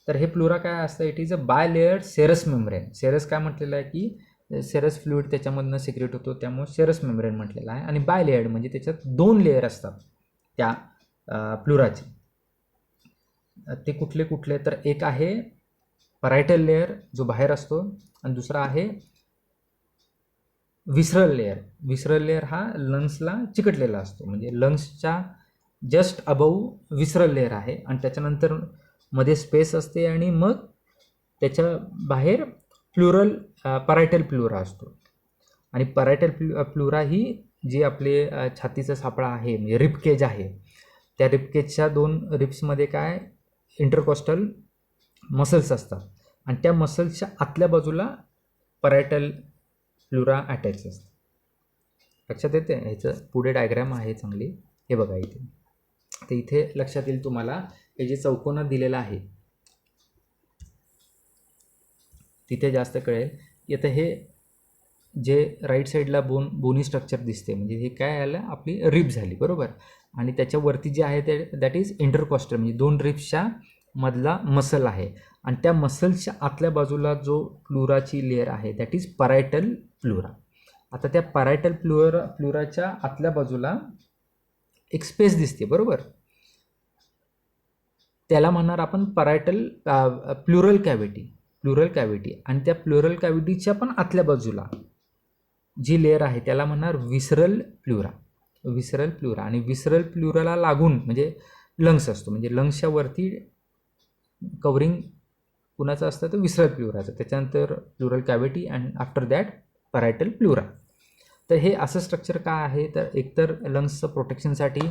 तर हे प्लुरा काय असतं, it is a bilayer serous membrane. Serous काय म्हटलेलं आहे की सेरस फ्लुइड त्याच्यामधनं सिक्रेट होतो, त्यामुळे सेरस मेम्ब्रेन म्हटलेलं आहे. आणि बाय लेअर्ड म्हणजे त्याच्यात 2 लेअर असतात त्या प्लुराचे. ते कुठले कुठले, तर एक आहे परायटल लेअर जो बाहेर असतो, आणि दुसरा आहे विसरल लेअर. विसरल लेअर हा लंग्सला चिकटलेला असतो, म्हणजे लंग्सच्या जस्ट अबव विसरल लेअर आहे, आणि त्याच्यानंतर मध्ये स्पेस असते, आणि मग त्याच्या बाहेर परायटल प्लुरा असतो. आणि परायटल प्लुरा ही जी आपले छातीचा सापळा आहे म्हणजे रिबकेज आहे, त्या रिबकेजच्या 2 रिब्समध्ये काय इंटरकॉस्टल मसल्स असतात, आणि त्या मसल्सच्या आतल्या बाजूला परायटल प्लुरा अटॅच असते. लक्षात येते, ह्याचं पुढे डायग्राम आहे चांगली, हे बघा इथे. तर इथे लक्षात येईल तुम्हाला, हे जे चौकोनात दिलेलं आहे तिथे जास्त कळेल. आता हे जे राईट साईडला बोनी स्ट्रक्चर दिसते, म्हणजे हे काय आलं, आपली रिब झाली, बरोबर. आणि त्याच्यावरती जे आहे ते दॅट इज इंटरकॉस्टल, म्हणजे 2 रिब्सच्या मधला मसल आहे, आणि त्या मसल्सच्या आतल्या बाजूला जो प्लुराची लेअर आहे दॅट इज परायटल प्लुरा. आता त्या पॅरायटल प्लुराच्या आतल्या बाजूला एक स्पेस दिसते, बरोबर. त्याला म्हणणार आपण पॅरायटल प्लुरल कॅव्हिटी. आणि त्या प्लुरल कॅव्हिटीच्या पण आतल्या बाजूला जी लेअर आहे त्याला म्हणणार विसरल प्लुरा. आणि विसरल प्लुराला लागून म्हणजे लंग्स असतो. म्हणजे लंग्सच्या वरती कवरिंग कुणाचं असतं तर विसरल प्लुराचं, त्याच्यानंतर pleural cavity and after that parietal pleura. तर हे असं स्ट्रक्चर काय आहे तर एकतर लंग्सचं प्रोटेक्शनसाठी,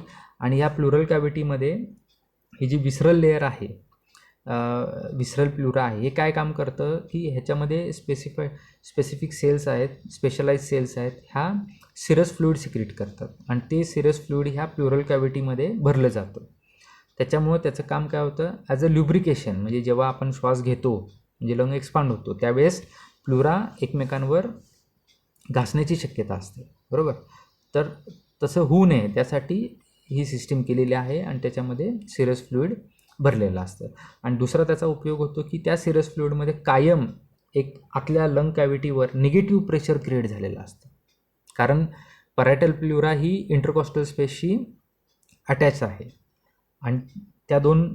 आणि ह्या प्लुरल कॅव्हिटीमध्ये ही जी विसरल लेअर आहे, विसरल प्लुरा आहे, हे काय काम करतं की ह्याच्यामध्ये स्पेसिफिक सेल्स आहेत, स्पेशलाइज सेल्स आहेत, ह्या सिरस फ्लुइड सिक्रीट करतात आणि ते सिरस फ्लुइड ह्या प्लुरल कॅव्हिटीमध्ये भरलं जातं. त्याच्यामुळं त्याचं काम काय होतं, ॲज अ ल्युब्रिकेशन, म्हणजे जेव्हा आपण श्वास घेतो म्हणजे लंग एक्सपांड होतो त्यावेळेस प्लुरा एकमेकांवर घासण्याची शक्यता असते, बरोबर. तर तसं होऊ नये त्यासाठी ही सिस्टीम केलेली आहे आणि त्याच्यामध्ये सिरस फ्लुइड भरलेलं असतं. आणि दुसरा त्याचा उपयोग होतो की त्या सिरस फ्लुइडमध्ये कायम एक आतल्या लंग कॅव्हिटीवर निगेटिव्ह प्रेशर क्रिएट झालेलं असतं, कारण पॅरायटल प्लुरा ही इंटरकॉस्टल स्पेसशी अटॅच आहे. आणि त्या दोन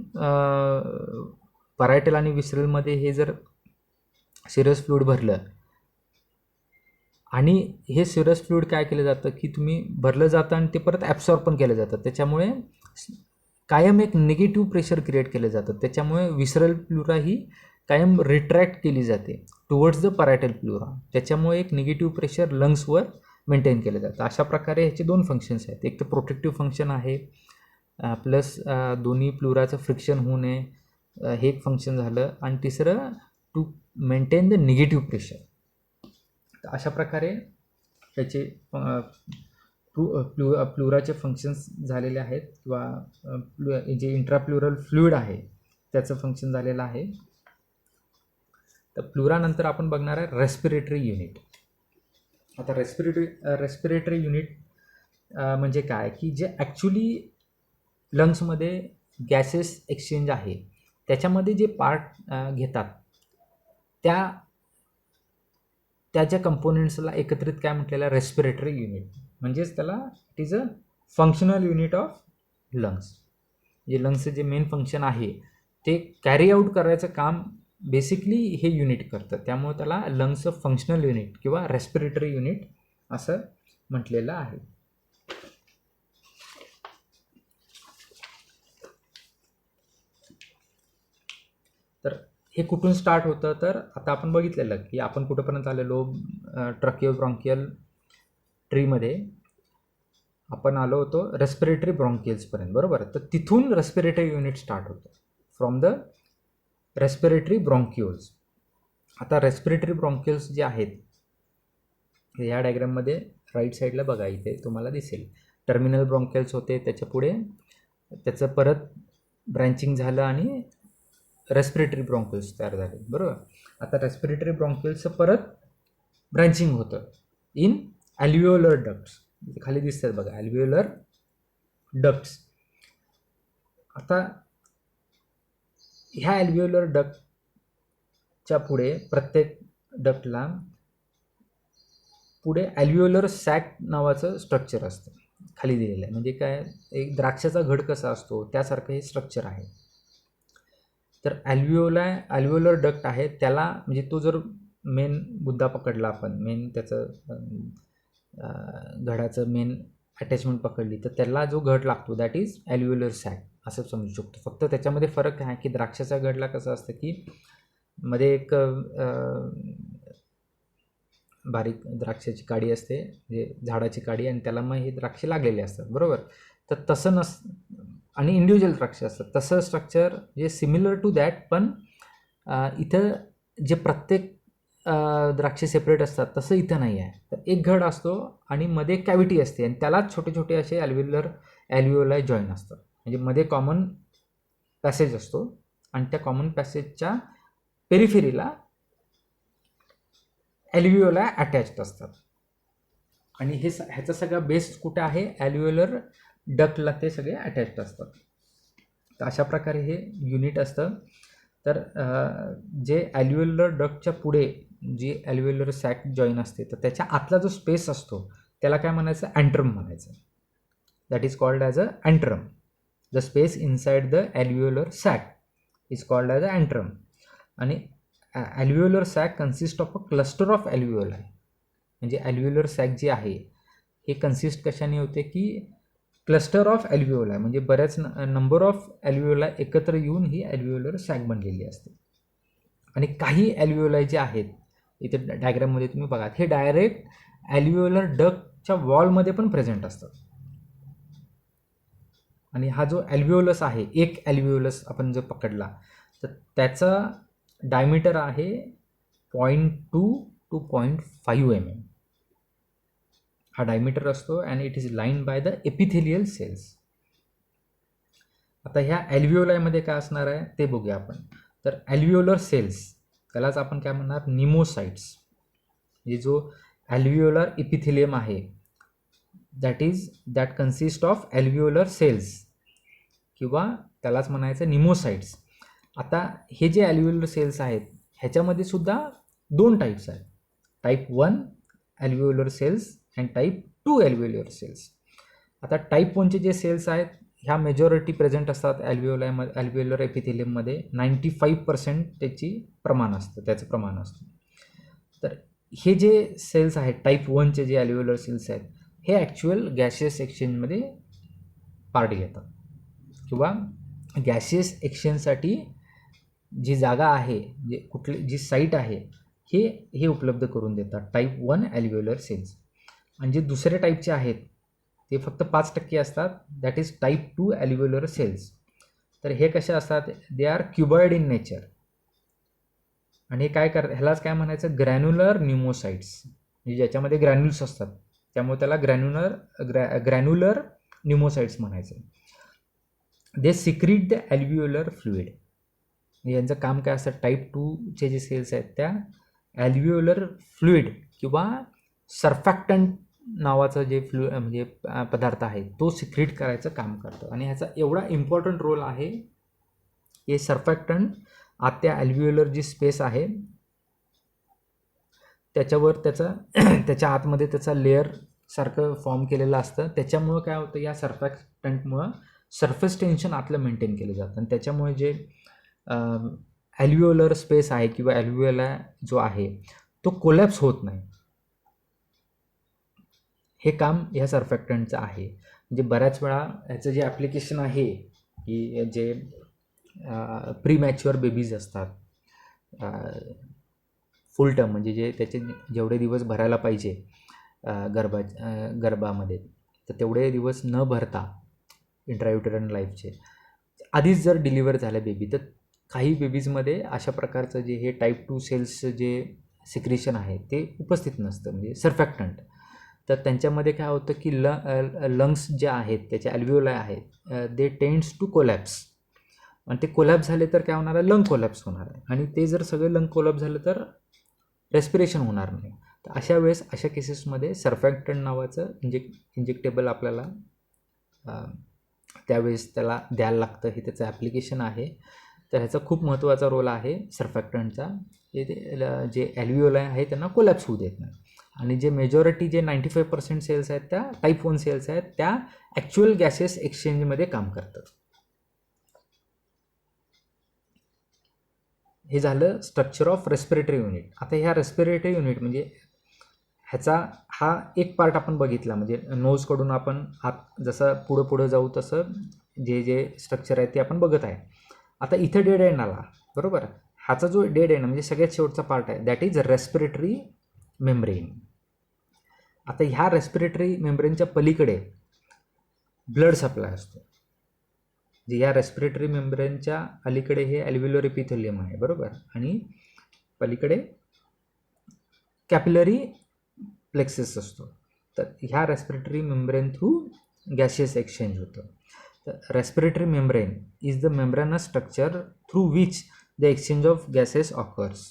पॅरायटल आणि विसरलमध्ये हे जर सिरस फ्लुइड भरलं आणि हे सिरस फ्लुइड काय केलं जातं की तुम्ही भरलं जातं आणि ते परत ॲब्सॉर्ब पण केलं जातं, त्याच्यामुळे कायम एक निगेटिव्ह प्रेशर क्रिएट केलं जातं. त्याच्यामुळे विसरल प्लुरा ही कायम रिट्रॅक्ट केली जाते टुवर्ड्स द पॅरायटल प्लुरा. त्याच्यामुळे एक निगेटिव्ह प्रेशर लंग्सवर मेंटेन केलं जातं. अशा प्रकारे ह्याचे दोन फंक्शन्स आहेत. एक तर प्रोटेक्टिव्ह फंक्शन आहे, प्लस दोन्ही प्लुराचं फ्रिक्शन होऊ नये हे एक फंक्शन झालं, आणि तिसरं to maintain the negative pressure. तर अशा प्रकारे त्याचे प्लुराचे फंक्शन्स झालेले आहेत, किंवा जे इंट्राप्लुरल फ्लुइड आहे त्याचं फंक्शन झालेलं आहे. तर प्लुरानंतर आपण बघणार आहे रेस्पिरेटरी युनिट. आता रेस्पिरेटरी युनिट म्हणजे काय की जे ॲक्च्युली लंग्समध्ये गॅसेस एक्सचेंज आहे त्याच्यामध्ये जे पार्ट घेतात त्याच्या कंपोनेंट्सला एकत्रित काय म्हटलेलं आहे, रेस्पिरेटरी युनिट. म्हणजेच त्याला it is a functional unit of lungs. जे लंग्सचं जे मेन फंक्शन आहे ते कॅरी आऊट करायचं काम बेसिकली हे युनिट करतं, त्यामुळे त्याला लंग्सचं फंक्शनल युनिट किंवा रेस्पिरेटरी युनिट असं म्हटलेलं आहे. तर हे कुठून स्टार्ट होतं तर आता आपण बघितलेलं की आपण कुठंपर्यंत आलेलो, ट्रकिओब्रॉन्कियल ट्रीमध्ये आपण आलो होतो रेस्पिरेटरी ब्रॉन्कियल्सपर्यंत, बरोबर. तर तिथून रेस्पिरेटरी युनिट स्टार्ट होतं फ्रॉम द रेस्पिरेटरी ब्रॉन्क्युल्स. आता रेस्पिरेटरी ब्रॉन्क्युल्स जे आहेत ह्या डायग्राममध्ये राईट साईडला बघा, इथे तुम्हाला दिसेल टर्मिनल ब्रॉन्क्युल्स होते, त्याच्या पुढे त्याचं परत ब्रँचिंग झालं आणि रेस्पिरेटरी ब्रॉन्क्युल्स तयार झाले, बरोबर. आता रेस्पिरेटरी ब्रॉन्क्युल्सचं परत ब्रँचिंग होतं इन ॲल्व्हिओलर डक्ट्स, खाली दिसतात बघा ॲल्व्हिओलर डक्ट्स. आता ह्या ॲल्व्हिओलर डक्टच्या पुढे प्रत्येक डक्टला पुढे ॲल्व्हिओलर सॅक नावाचं स्ट्रक्चर असतं, खाली दिलेलं आहे. म्हणजे काय, एक द्राक्षाचा घड कसा असतो त्यासारखं हे स्ट्रक्चर आहे. तर ॲल्व्हिओलर डक्ट आहे त्याला, म्हणजे तो जर मेन मुद्दा पकडला आपण, मेन त्याचं घडाचं मेन अटॅचमेंट पकडली तर त्याला जो घड लागतो दॅट इज ॲल्व्हिओलर सॅक असं समजू शकतो. फक्त त्याच्यामध्ये फरक आहे की द्राक्षाच्या घडला कसं असतं की मध्ये एक बारीक द्राक्षाची काडी असते, म्हणजे झाडाची काडी, आणि त्याला मग हे द्राक्ष लागलेले असतात, बरोबर. तर तसं आणि इंडिव्हिज्युअल द्राक्ष असतात, तसं स्ट्रक्चर जे सिमिलर टू दॅट, पण इथं जे प्रत्येक द्राक्ष सेपरेट असतात तसं इथं नाही आहे. तर एक घड असतो आणि मध्ये कॅव्हिटी असते आणि त्यालाच छोटे छोटे असे ॲल्व्हिओलाई जॉईन असतात. म्हणजे मध्ये कॉमन पॅसेज असतो आणि त्या कॉमन पॅसेजच्या पेरिफेरीला ॲल्व्हिओलाई अटॅच्ड असतात. आणि ह्याचा सगळा बेस कुठे आहे, ॲल्व्हिओलर डक्टला ते सगळे अटॅच्ड असतात. तर अशा प्रकारे हे युनिट असतं. तर जे ॲल्व्हिओलर डक्टच्या पुढे जी ॲल्व्हिओलर सॅक जॉईन असते तर त्याच्या आतला जो स्पेस असतो त्याला काय म्हणायचं, अँट्रम म्हणायचं. That is called as a antrum. The space inside the alveolar sac is called as a antrum. आणि alveolar sac consist of a cluster of alveoli. म्हणजे ॲल्व्हिओलर सॅक जी आहे हे कन्सिस्ट कशाने होते की क्लस्टर ऑफ ॲल्व्हिओलाय, म्हणजे बऱ्याच number of ॲल्व्हिओलाय एकत्र येऊन ही ॲल्व्हिओलर सॅक बनलेली असते. आणि काही ॲल्व्हिओलाय जे आहेत इथे डायग्राममध्ये तुम्ही बघा, हे डायरेक्ट ॲल्व्हिओलर डक्टच्या वॉलमध्ये पण प्रेझेंट असतात. आणि हा जो ॲल्व्हिओलस आहे, एक ॲल्व्हिओलस आपण जर पकडला तर त्याचा डायमीटर आहे 0.2 to 0.5 mm. हा डायमीटर असतो and it is line by the epithelial cells. आता ह्या ॲल्व्हिओलायमध्ये काय असणार आहे ते बघूया आपण. तर ॲल्व्हिओलर सेल्स त्यालाच आपण काय म्हणणार, निमोसाइट्स. म्हणजे जो ॲल्व्हिओलर एपिथेलियम आहे दॅट कन्सिस्ट ऑफ ॲल्व्हिओलर सेल्स किंवा त्यालाच म्हणायचं निमोसाइट्स. आता हे जे ॲल्व्हिओलर सेल्स आहेत ह्याच्यामध्ये सुद्धा 2 टाईप्स आहेत, type 1 alveolar cells and type 2 alveolar cells. आता टाईप 1चे जे सेल्स आहेत ह्या मेजॉरिटी प्रेझेंट असतात ॲल्व्हिओलर एपिथेलियममध्ये. 95% त्याचं प्रमाण असतं. तर हे जे सेल्स आहेत टाईप 1चे जे ॲल्व्हिओलर सेल्स आहेत हे ॲक्च्युअल गॅशियस एक्सचेंजमध्ये पार्ट घेतात किंवा गॅशियस एक्सचेंजसाठी जी जागा आहे, जी साईट आहे हे उपलब्ध करून देतात टाईप 1 ॲल्व्हिओलर सेल्स. आणि जे दुसऱ्या टाईपचे आहेत ते फक्त 5% असतात, that is type 2 alveolar cells. तर हे कसे असतात, they are cuboid in nature. आणि हे ह्यालाच काय म्हणायचं, ग्रॅन्युलर न्यूमोसाइट्स. म्हणजे ज्याच्यामध्ये ग्रॅन्युल्स असतात त्यामुळे त्याला ग्रॅन्युलर न्यूमोसाइट्स म्हणायचं. They secrete the alveolar fluid. यांचं काम काय असतं, टाईप 2चे जे सेल्स आहेत त्या ॲल्व्हिओलर फ्लुइड किंवा सर्फॅक्टंट नावाचं जे म्हणजे पदार्थ आहे तो सिक्रीट करायचं काम करतं. आणि ह्याचा एवढा इम्पॉर्टंट रोल आहे हे सर्फॅक्टंट आत्या ॲल्व्हिओलर जी स्पेस आहे त्याच्यावर त्याच्या आतमध्ये त्याचा लेअर सारखं फॉर्म केलेलं असतं. त्याच्यामुळं काय होतं, या सर्फॅक्टंटमुळं सरफेस टेन्शन आतलं मेंटेन केलं जातं आणि त्याच्यामुळे जे ॲल्व्हिओलर स्पेस आहे किंवा ॲल्व्हिओला जो आहे तो कोलॅप्स होत नाही. हे काम ह्या सर्फॅक्टंटचं आहे. म्हणजे बऱ्याच वेळा ह्याचं जे ॲप्लिकेशन आहे की जे प्रीमॅच्युअर बेबीज असतात, फुल टर्म म्हणजे जे त्याचे जेवढे दिवस भरायला पाहिजे गर्भामध्ये तर तेवढे दिवस न भरता इंट्रायुटेरन लाईफचे आधीच जर डिलिव्हर झालं बेबी, तर काही बेबीजमध्ये अशा प्रकारचं जे हे टाईप 2 सेल्सचं जे सिक्रेशन आहे ते उपस्थित नसतं, म्हणजे सर्फॅक्टंट. तर त्यांच्यामध्ये काय होतं की लंग्स जे आहेत त्याचे ॲल्व्हिओलाय आहेत दे टेंड्स टू कोलॅप्स. आणि ते कोलॅप्स झाले तर काय होणार आहे, लंग कोलॅप्स होणार आहे. आणि ते जर सगळे लंग कोलॅप्स झालं तर रेस्पिरेशन होणार नाही. तर अशा वेळेस अशा केसेसमध्ये सर्फॅक्टंट नावाचं इंजेक्टेबल आपल्याला त्यावेळेस त्याला द्यायला लागतं. हे त्याचं ॲप्लिकेशन आहे. तर ह्याचा खूप महत्त्वाचा रोल आहे सर्फॅक्टंटचा. हे जे ॲल्व्हिओलाय आहे त्यांना कोलॅप्स होऊ देत नाही. आणि जे मेजॉरिटी जे 95% सेल्स आहेत त्या टाईप 1 सेल्स आहेत त्या ॲक्च्युअल गॅसेस एक्सचेंजमध्ये काम करतात. हे झालं स्ट्रक्चर ऑफ रेस्पिरेटरी युनिट. आता ह्या रेस्पिरेटरी युनिट म्हणजे ह्याचा हा एक पार्ट आपण बघितला, म्हणजे नोजकडून आपण आत जसं पुढं जाऊ तसं जे स्ट्रक्चर आहे ते आपण बघत आहे. आता इथं डेड एंड आला, बरोबर. ह्याचा जो डेड एंड म्हणजे सगळ्यात शेवटचा पार्ट आहे दॅट इज रेस्पिरेटरी मेम्ब्रेन. आता ह्या रेस्पिरेटरी मेम्ब्रेनच्या पलीकडे ब्लड सप्लाय असतो. जे या रेस्पिरेटरी मेम्ब्रेनच्या अलीकडे हे ॲल्व्हिओलर एपिथेलियम आहे, बरोबर. आणि पलीकडे कॅपिलरी प्लेक्सस असतो. तर ह्या respiratory membrane through gaseous exchange होतं. तर respiratory membrane is the membranous structure through which the exchange of gases occurs.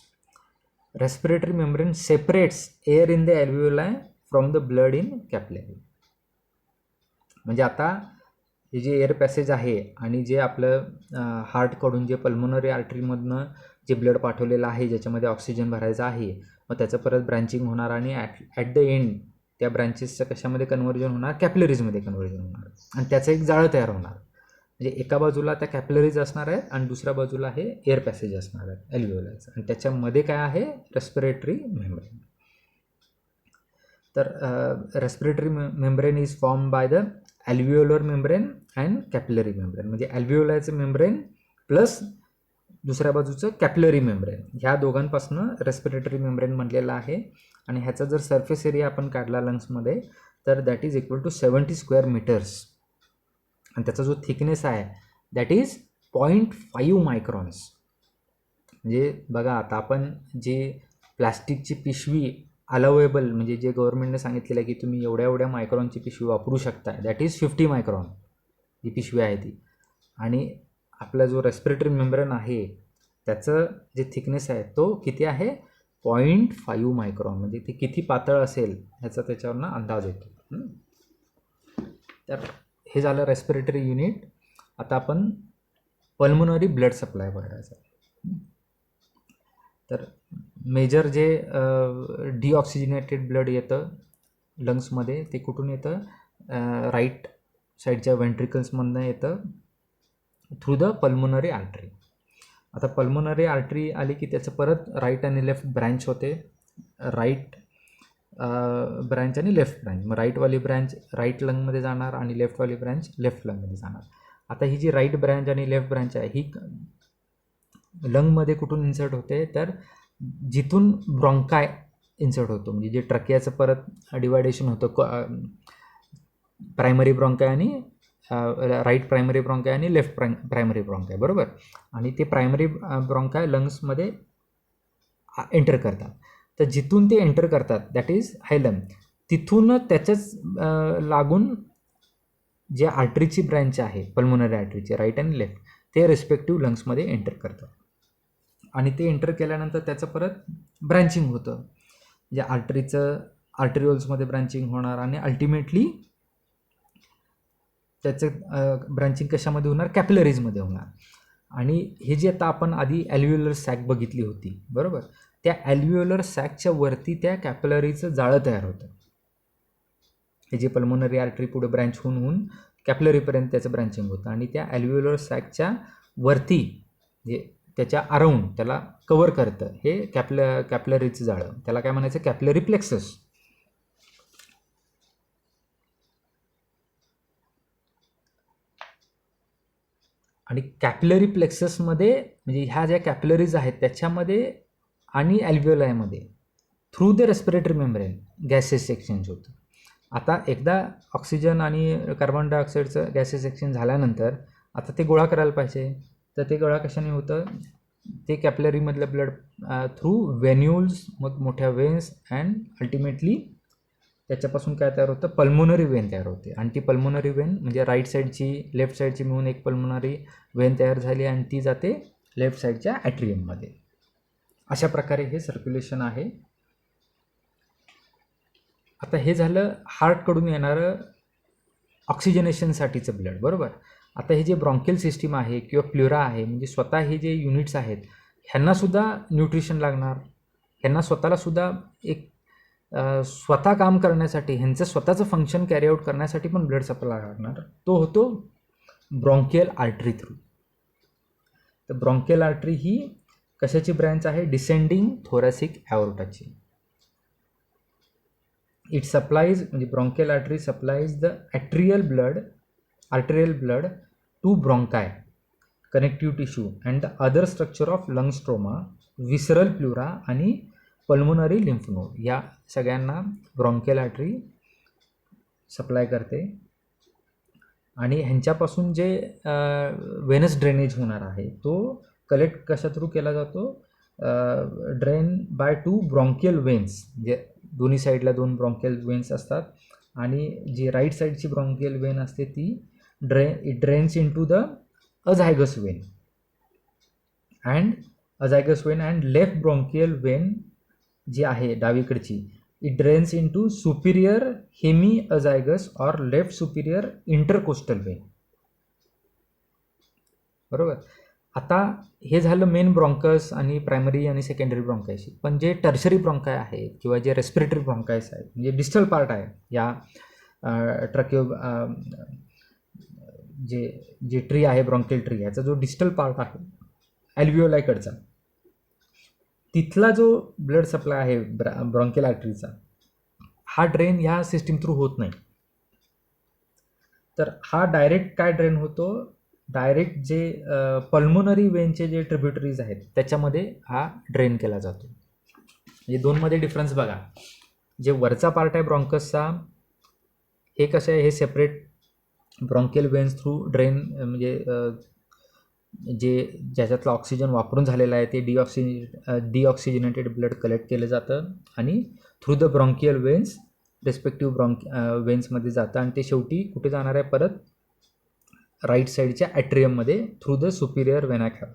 Respiratory membrane separates air in the alveoli from the blood in capillary. म्हणजे आता हे जे air passage आहे आणि जे आपलं हार्टकडून जे पल्मोनरी आर्टरीमधनं जे ब्लड पाठवलेलं आहे ज्याच्यामध्ये ऑक्सिजन भरायचं आहे, मग त्याचं परत ब्रांचिंग होणार आणि ॲट द एंड त्या ब्रांचेसचं कशामध्ये कन्व्हर्जन होणार, कॅपिलरीजमध्ये कन्व्हर्जन होणार आणि त्याचं एक जाळं तयार होणार. म्हणजे एका बाजूला त्या कॅपिलरीज असणार आहेत आणि दुसऱ्या बाजूला हे एअर पॅसेज असणार आहेत ॲल्व्हिओलायचं, आणि त्याच्यामध्ये काय आहे, रेस्पिरेटरी मेम्ब्रेन. तर respiratory membrane is form by the alveolar membrane and capillary membrane. म्हणजे ॲल्व्हिओलायचं मेम्ब्रेन प्लस दुसऱ्या बाजूचं कॅपिलरी मेम्ब्रेन, ह्या दोघांपासून रेस्पिरेटरी मेम्ब्रेन बनलेला आहे. आणि ह्याचा जर सरफेस एरिया आपण काढला लंग्समध्ये तर that is equal to 70 square metres, आणि त्याचा जो थिकनेस आहे दॅट इज 0.5 मायक्रॉन्स. म्हणजे बघा, आता आपण जे प्लॅस्टिकची पिशवी अलावेबल, म्हणजे जे गव्हर्नमेंटने सांगितलेलं आहे की तुम्ही एवढ्या एवढ्या मायक्रॉनची पिशवी वापरू शकता, दॅट इज 50 मायक्रॉन ही पिशवी आहे ती. आणि आपला जो रेस्पिरेटरी मेम्ब्रेन आहे त्याचं जे थिकनेस आहे तो किती आहे, 0.5 मायक्रॉन. म्हणजे ते किती पातळ असेल ह्याचा त्याच्यावरनं अंदाज येतो. तर हे झालं रेस्पिरेटरी युनिट. आता आपण पल्मोनरी ब्लड सप्लाय बघायचं. तर मेजर जे डिऑक्सिजनेटेड ब्लड येतं लंग्समध्ये ते कुठून येतं, राईट साईडच्या व्हेंट्रिकल्समधनं येतं थ्रू द पल्मोनरी आर्टरी. आता पल्मोनरी आर्टरी आली की त्याचं परत राईट आणि लेफ्ट ब्रँच होते, राईट ब्रँच आणि लेफ्ट ब्रँच. मग राईटवाली ब्रँच राईट लंगमध्ये जाणार आणि लेफ्टवाली ब्रँच लेफ्ट लंगमध्ये जाणार. आता ही जी राईट ब्रँच आणि लेफ्ट ब्रँच आहे ही लंगमध्ये कुठून इन्सर्ट होते, तर जिथून ब्रॉन्काय इन्सर्ट होतो, म्हणजे जे ट्रकियाचं परत डिवायडेशन होतं, प्रायमरी ब्रॉन्काय आणि राईट प्रायमरी ब्रॉन्काय आणि लेफ्ट प्रायमरी ब्रॉन्काय, बरोबर. आणि ते प्रायमरी ब्रॉन्काय लंग्समध्ये एंटर करतात. तर जिथून ते एंटर करतात दॅट इज हायलम, तिथून त्याच्याच लागून जे आर्टरीची ब्रँच आहे पल्मोनरी आर्टरीची राईट आणि लेफ्ट, ते रिस्पेक्टिव्ह लंग्समध्ये एंटर करतात. आणि ते एंटर केल्यानंतर त्याचं परत ब्रँचिंग होतं, म्हणजे आर्टरिओल्समध्ये ब्रँचिंग होणार आणि अल्टिमेटली त्याचं ब्रँचिंग कशामध्ये होणार, कॅपिलरीजमध्ये होणार. आणि हे जे आता आपण आधी ॲल्व्हिओलर सॅक बघितली होती, बरोबर, त्या ॲल्व्हिओलर सॅकच्या वरती त्या कॅपिलरीचं जाळं तयार होतं. हे जे पल्मोनरी आर्टरी पुढे ब्रँच होऊन कॅपिलरीपर्यंत त्याचं ब्रँचिंग होतं, आणि त्या ॲल्व्हिओलर सॅकच्या वरती जे त्याच्या अराउंड त्याला कवर करतं हे कॅपिलरीचं जाळं, त्याला काय म्हणायचं, कॅपिलरी प्लेक्सस. आणि कॅपिलरी प्लेक्ससमध्ये म्हणजे ह्या ज्या कॅपिलरीज आहेत त्याच्यामध्ये आणि ॲल्व्हिओलायमध्ये through the respiratory membrane gases exchange होतं. आता एकदा ऑक्सिजन आणि कार्बन डायऑक्साईडचं गॅसेस एक्सचेंज झाल्यानंतर आता ते गोळा करायला पाहिजे. तर ते गोळा कशाने होतं, ते कॅपिलरीमधलं ब्लड थ्रू वेन्युल्स, मग मोठ्या वेन्स, अँड अल्टिमेटली त्याच्यापासून काय तयार होतं, पल्मोनरी वेन तयार होते. आणि ती पल्मोनरी वेन म्हणजे राईट साईडची लेफ्ट साईडची मिळून एक पल्मोनरी वेन तयार झाली आणि ती जाते लेफ्ट साईडच्या ॲट्रियममध्ये. अशा प्रकारे हे सर्क्युलेशन आहे. आता हे झालं हार्टकडून येणारं ऑक्सिजनेशनसाठीचं ब्लड, बरोबर. आता हे जे ब्रॉन्कियल सिस्टीम आहे किंवा प्ल्युरा आहे, म्हणजे स्वतः हे जे युनिट्स आहेत ह्यांनासुद्धा न्यूट्रिशन लागणार, ह्यांना स्वतःलासुद्धा एक स्वतः काम करण्यासाठी, ह्यांचं स्वतःचं फंक्शन कॅरी आऊट करण्यासाठी पण ब्लड सप्लाय लागणार. तो होतो ब्रॉन्कियल आर्टरी थ्रू. तर ब्रॉन्कियल आर्टरी ही कशाची ब्रँच आहे, डिसेंडिंग थोरॅसिक ॲओर्टाची. इट सप्लाइज, म्हणजे bronchial artery supplies the arterial blood to bronchi, connective tissue and the other structure of lung stroma, visceral pleura आणि पल्मोनरी लिम्फ नोड, या सगळ्यांना bronchial artery supply करते. आणि ह्यांच्यापासून जे वेनस ड्रेनेज होणार आहे तो कलेक्ट कशा थ्रू केला जातो, ड्रेन बाय 2 ब्रॉन्कियल वेन्स, म्हणजे दोन्ही साईडला 2 ब्रॉन्कियल वेन्स असतात. आणि जी राईट साईडची ब्रॉन्कियल वेन असते ती it drains into the azygos vein and left bronchial vein जी आहे डावीकडची, it drains into superior hemiazygos or left superior intercostal vein. बरोबर. आता हे झालं मेन ब्रॉन्कस आणि प्रायमरी आणि सेकंडरी ब्रॉन्कायशी. पण जे टर्शरी ब्रॉन्काय आहेत किंवा जे रेस्पिरेटरी ब्रॉन्कायस आहेत, म्हणजे डिस्टल पार्ट आहे या ट्रक्यू जे जे ट्री आहे ब्रॉन्कियल ट्री, याचा जो डिस्टल पार्ट आहे ॲल्व्हिओलायकडचा, तिथला जो ब्लड सप्लाय आहे ब्रॉन्कियल आर्टरीचा, हा ड्रेन ह्या सिस्टीम थ्रू होत नाही. तर हा डायरेक्ट काय ड्रेन होतो, डायरेक्ट जे पल्मोनरी वेनचे जे ट्रिब्युटरीज आहेत त्याच्यामध्ये हा ड्रेन केला जातो. म्हणजे दोनमध्ये डिफरन्स बघा. जे वरचा पार्ट आहे ब्रॉन्कसचा, हे कसं आहे, हे separate bronchial veins through drain, म्हणजे जे ज्याच्यातलं ऑक्सिजन वापरून झालेलं आहे ते डिऑक्सिजनेटेड ब्लड कलेक्ट केलं जातं आणि थ्रू द ब्रॉन्कियल वेन्स रेस्पेक्टिव्ह वेन्समध्ये जातं आणि ते शेवटी कुठे जाणार आहे, परत राईट साईडच्या ॲट्रियममध्ये थ्रू द सुपिरियर वेना कॅवा,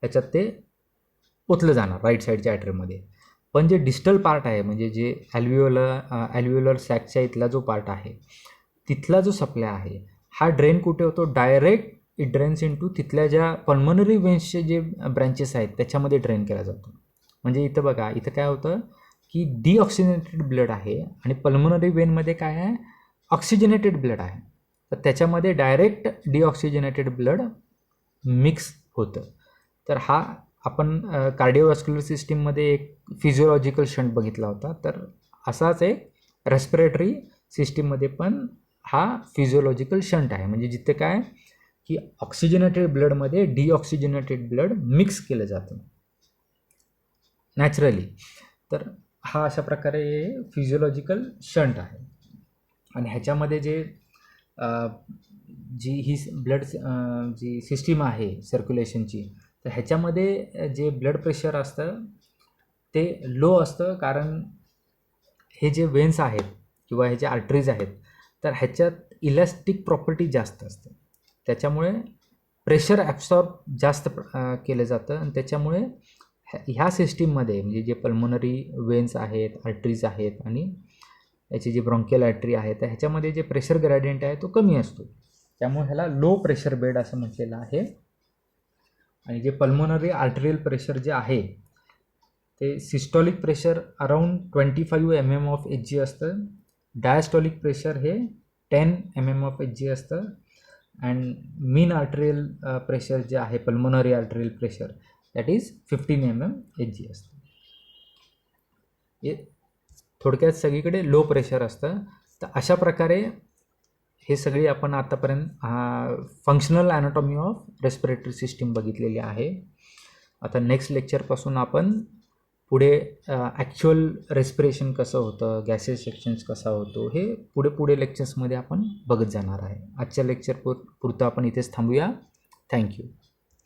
याच्यात ते ओतलं जाणार राईट साईडच्या ॲट्रियममध्ये. पण जे डिस्टल पार्ट आहे, म्हणजे जे ॲल्व्हिओलर सॅकच्या इथला जो पार्ट आहे, तिथला जो सप्लाय आहे, हा ड्रेन कुठे होतो, डायरेक्ट इट ड्रेन्स इनटू तिथल्या ज्या पल्मोनरी वेन्सचे जे ब्रँचेस आहेत त्याच्यामध्ये ड्रेन केला जातो. म्हणजे इथं बघा, इथं काय होतं की डिऑक्सिजनेटेड ब्लड आहे आणि पल्मोनरी वेनमध्ये काय आहे, ऑक्सिजनेटेड ब्लड आहे. तर त्याच्यामध्ये डायरेक्ट डिऑक्सिजनेटेड ब्लड मिक्स होतं. तर हा आपण कार्डिओव्हॅस्क्युलर सिस्टीममध्ये एक फिजिओलॉजिकल शंट बघितला होता. तर असाच एक रेस्पिरेटरी सिस्टीममध्ये पण हा फिजिओलॉजिकल शंट आहे, म्हणजे जिथे काय की ऑक्सिजनेटेड ब्लडमध्ये डिऑक्सिजनेटेड ब्लड मिक्स केलं जातं नॅचरली. तर हा अशा प्रकारे फिजिओलॉजिकल शंट आहे. आणि ह्याच्यामध्ये जे जी ही ब्लड जी सिस्टीम आहे सर्क्युलेशनची, तर ह्याच्यामध्ये जे ब्लड प्रेशर असतं ते लो असतं, कारण हे जे वेन्स आहेत किंवा हे जे आर्टरीज आहेत, तर ह्याच्यात इलॅस्टिक प्रॉपर्टी जास्त असते. त्याच्यामुळे प्रेशर ॲब्सॉर्ब जास्त केलं जातं आणि त्याच्यामुळे ह्या सिस्टीममध्ये, म्हणजे जे पल्मोनरी वेन्स आहेत, आर्टरीज आहेत आणि याची जी ब्रॉन्कियल आर्टरी आहे, तर ह्याच्यामध्ये जे प्रेशर ग्रेडियंट आहे तो कमी असतो. त्यामुळे ह्याला लो प्रेशर बेड असं म्हटलेलं आहे. आणि जे पल्मोनरी आर्टरियल प्रेशर जे आहे ते सिस्टॉलिक प्रेशर अराउंड 25 mm/Hg असतं. डायस्टॉलिक प्रेशर हे 10 mm/Hg असतं. अँड मीन आर्टरियल प्रेशर जे आहे pulmonary arterial pressure, that is 15 mm/Hg असतं. हे थोडक्यात सगळीकडे लो प्रेशर असतं. तर अशा प्रकारे हे सगळी आपण आतापर्यंत functional anatomy of respiratory system बघितलेली आहे. आता नेक्स्ट लेक्चरपासून आपण पुढे ॲक्च्युअल रेस्पिरेशन कसं होतं, गॅसेस सेक्शन्स कसा होतो, हे पुढे लेक्चर्समध्ये आपण बघत जाणार आहे. आजच्या लेक्चर पुरतं आपण इथेच थांबूया. थँक्यू.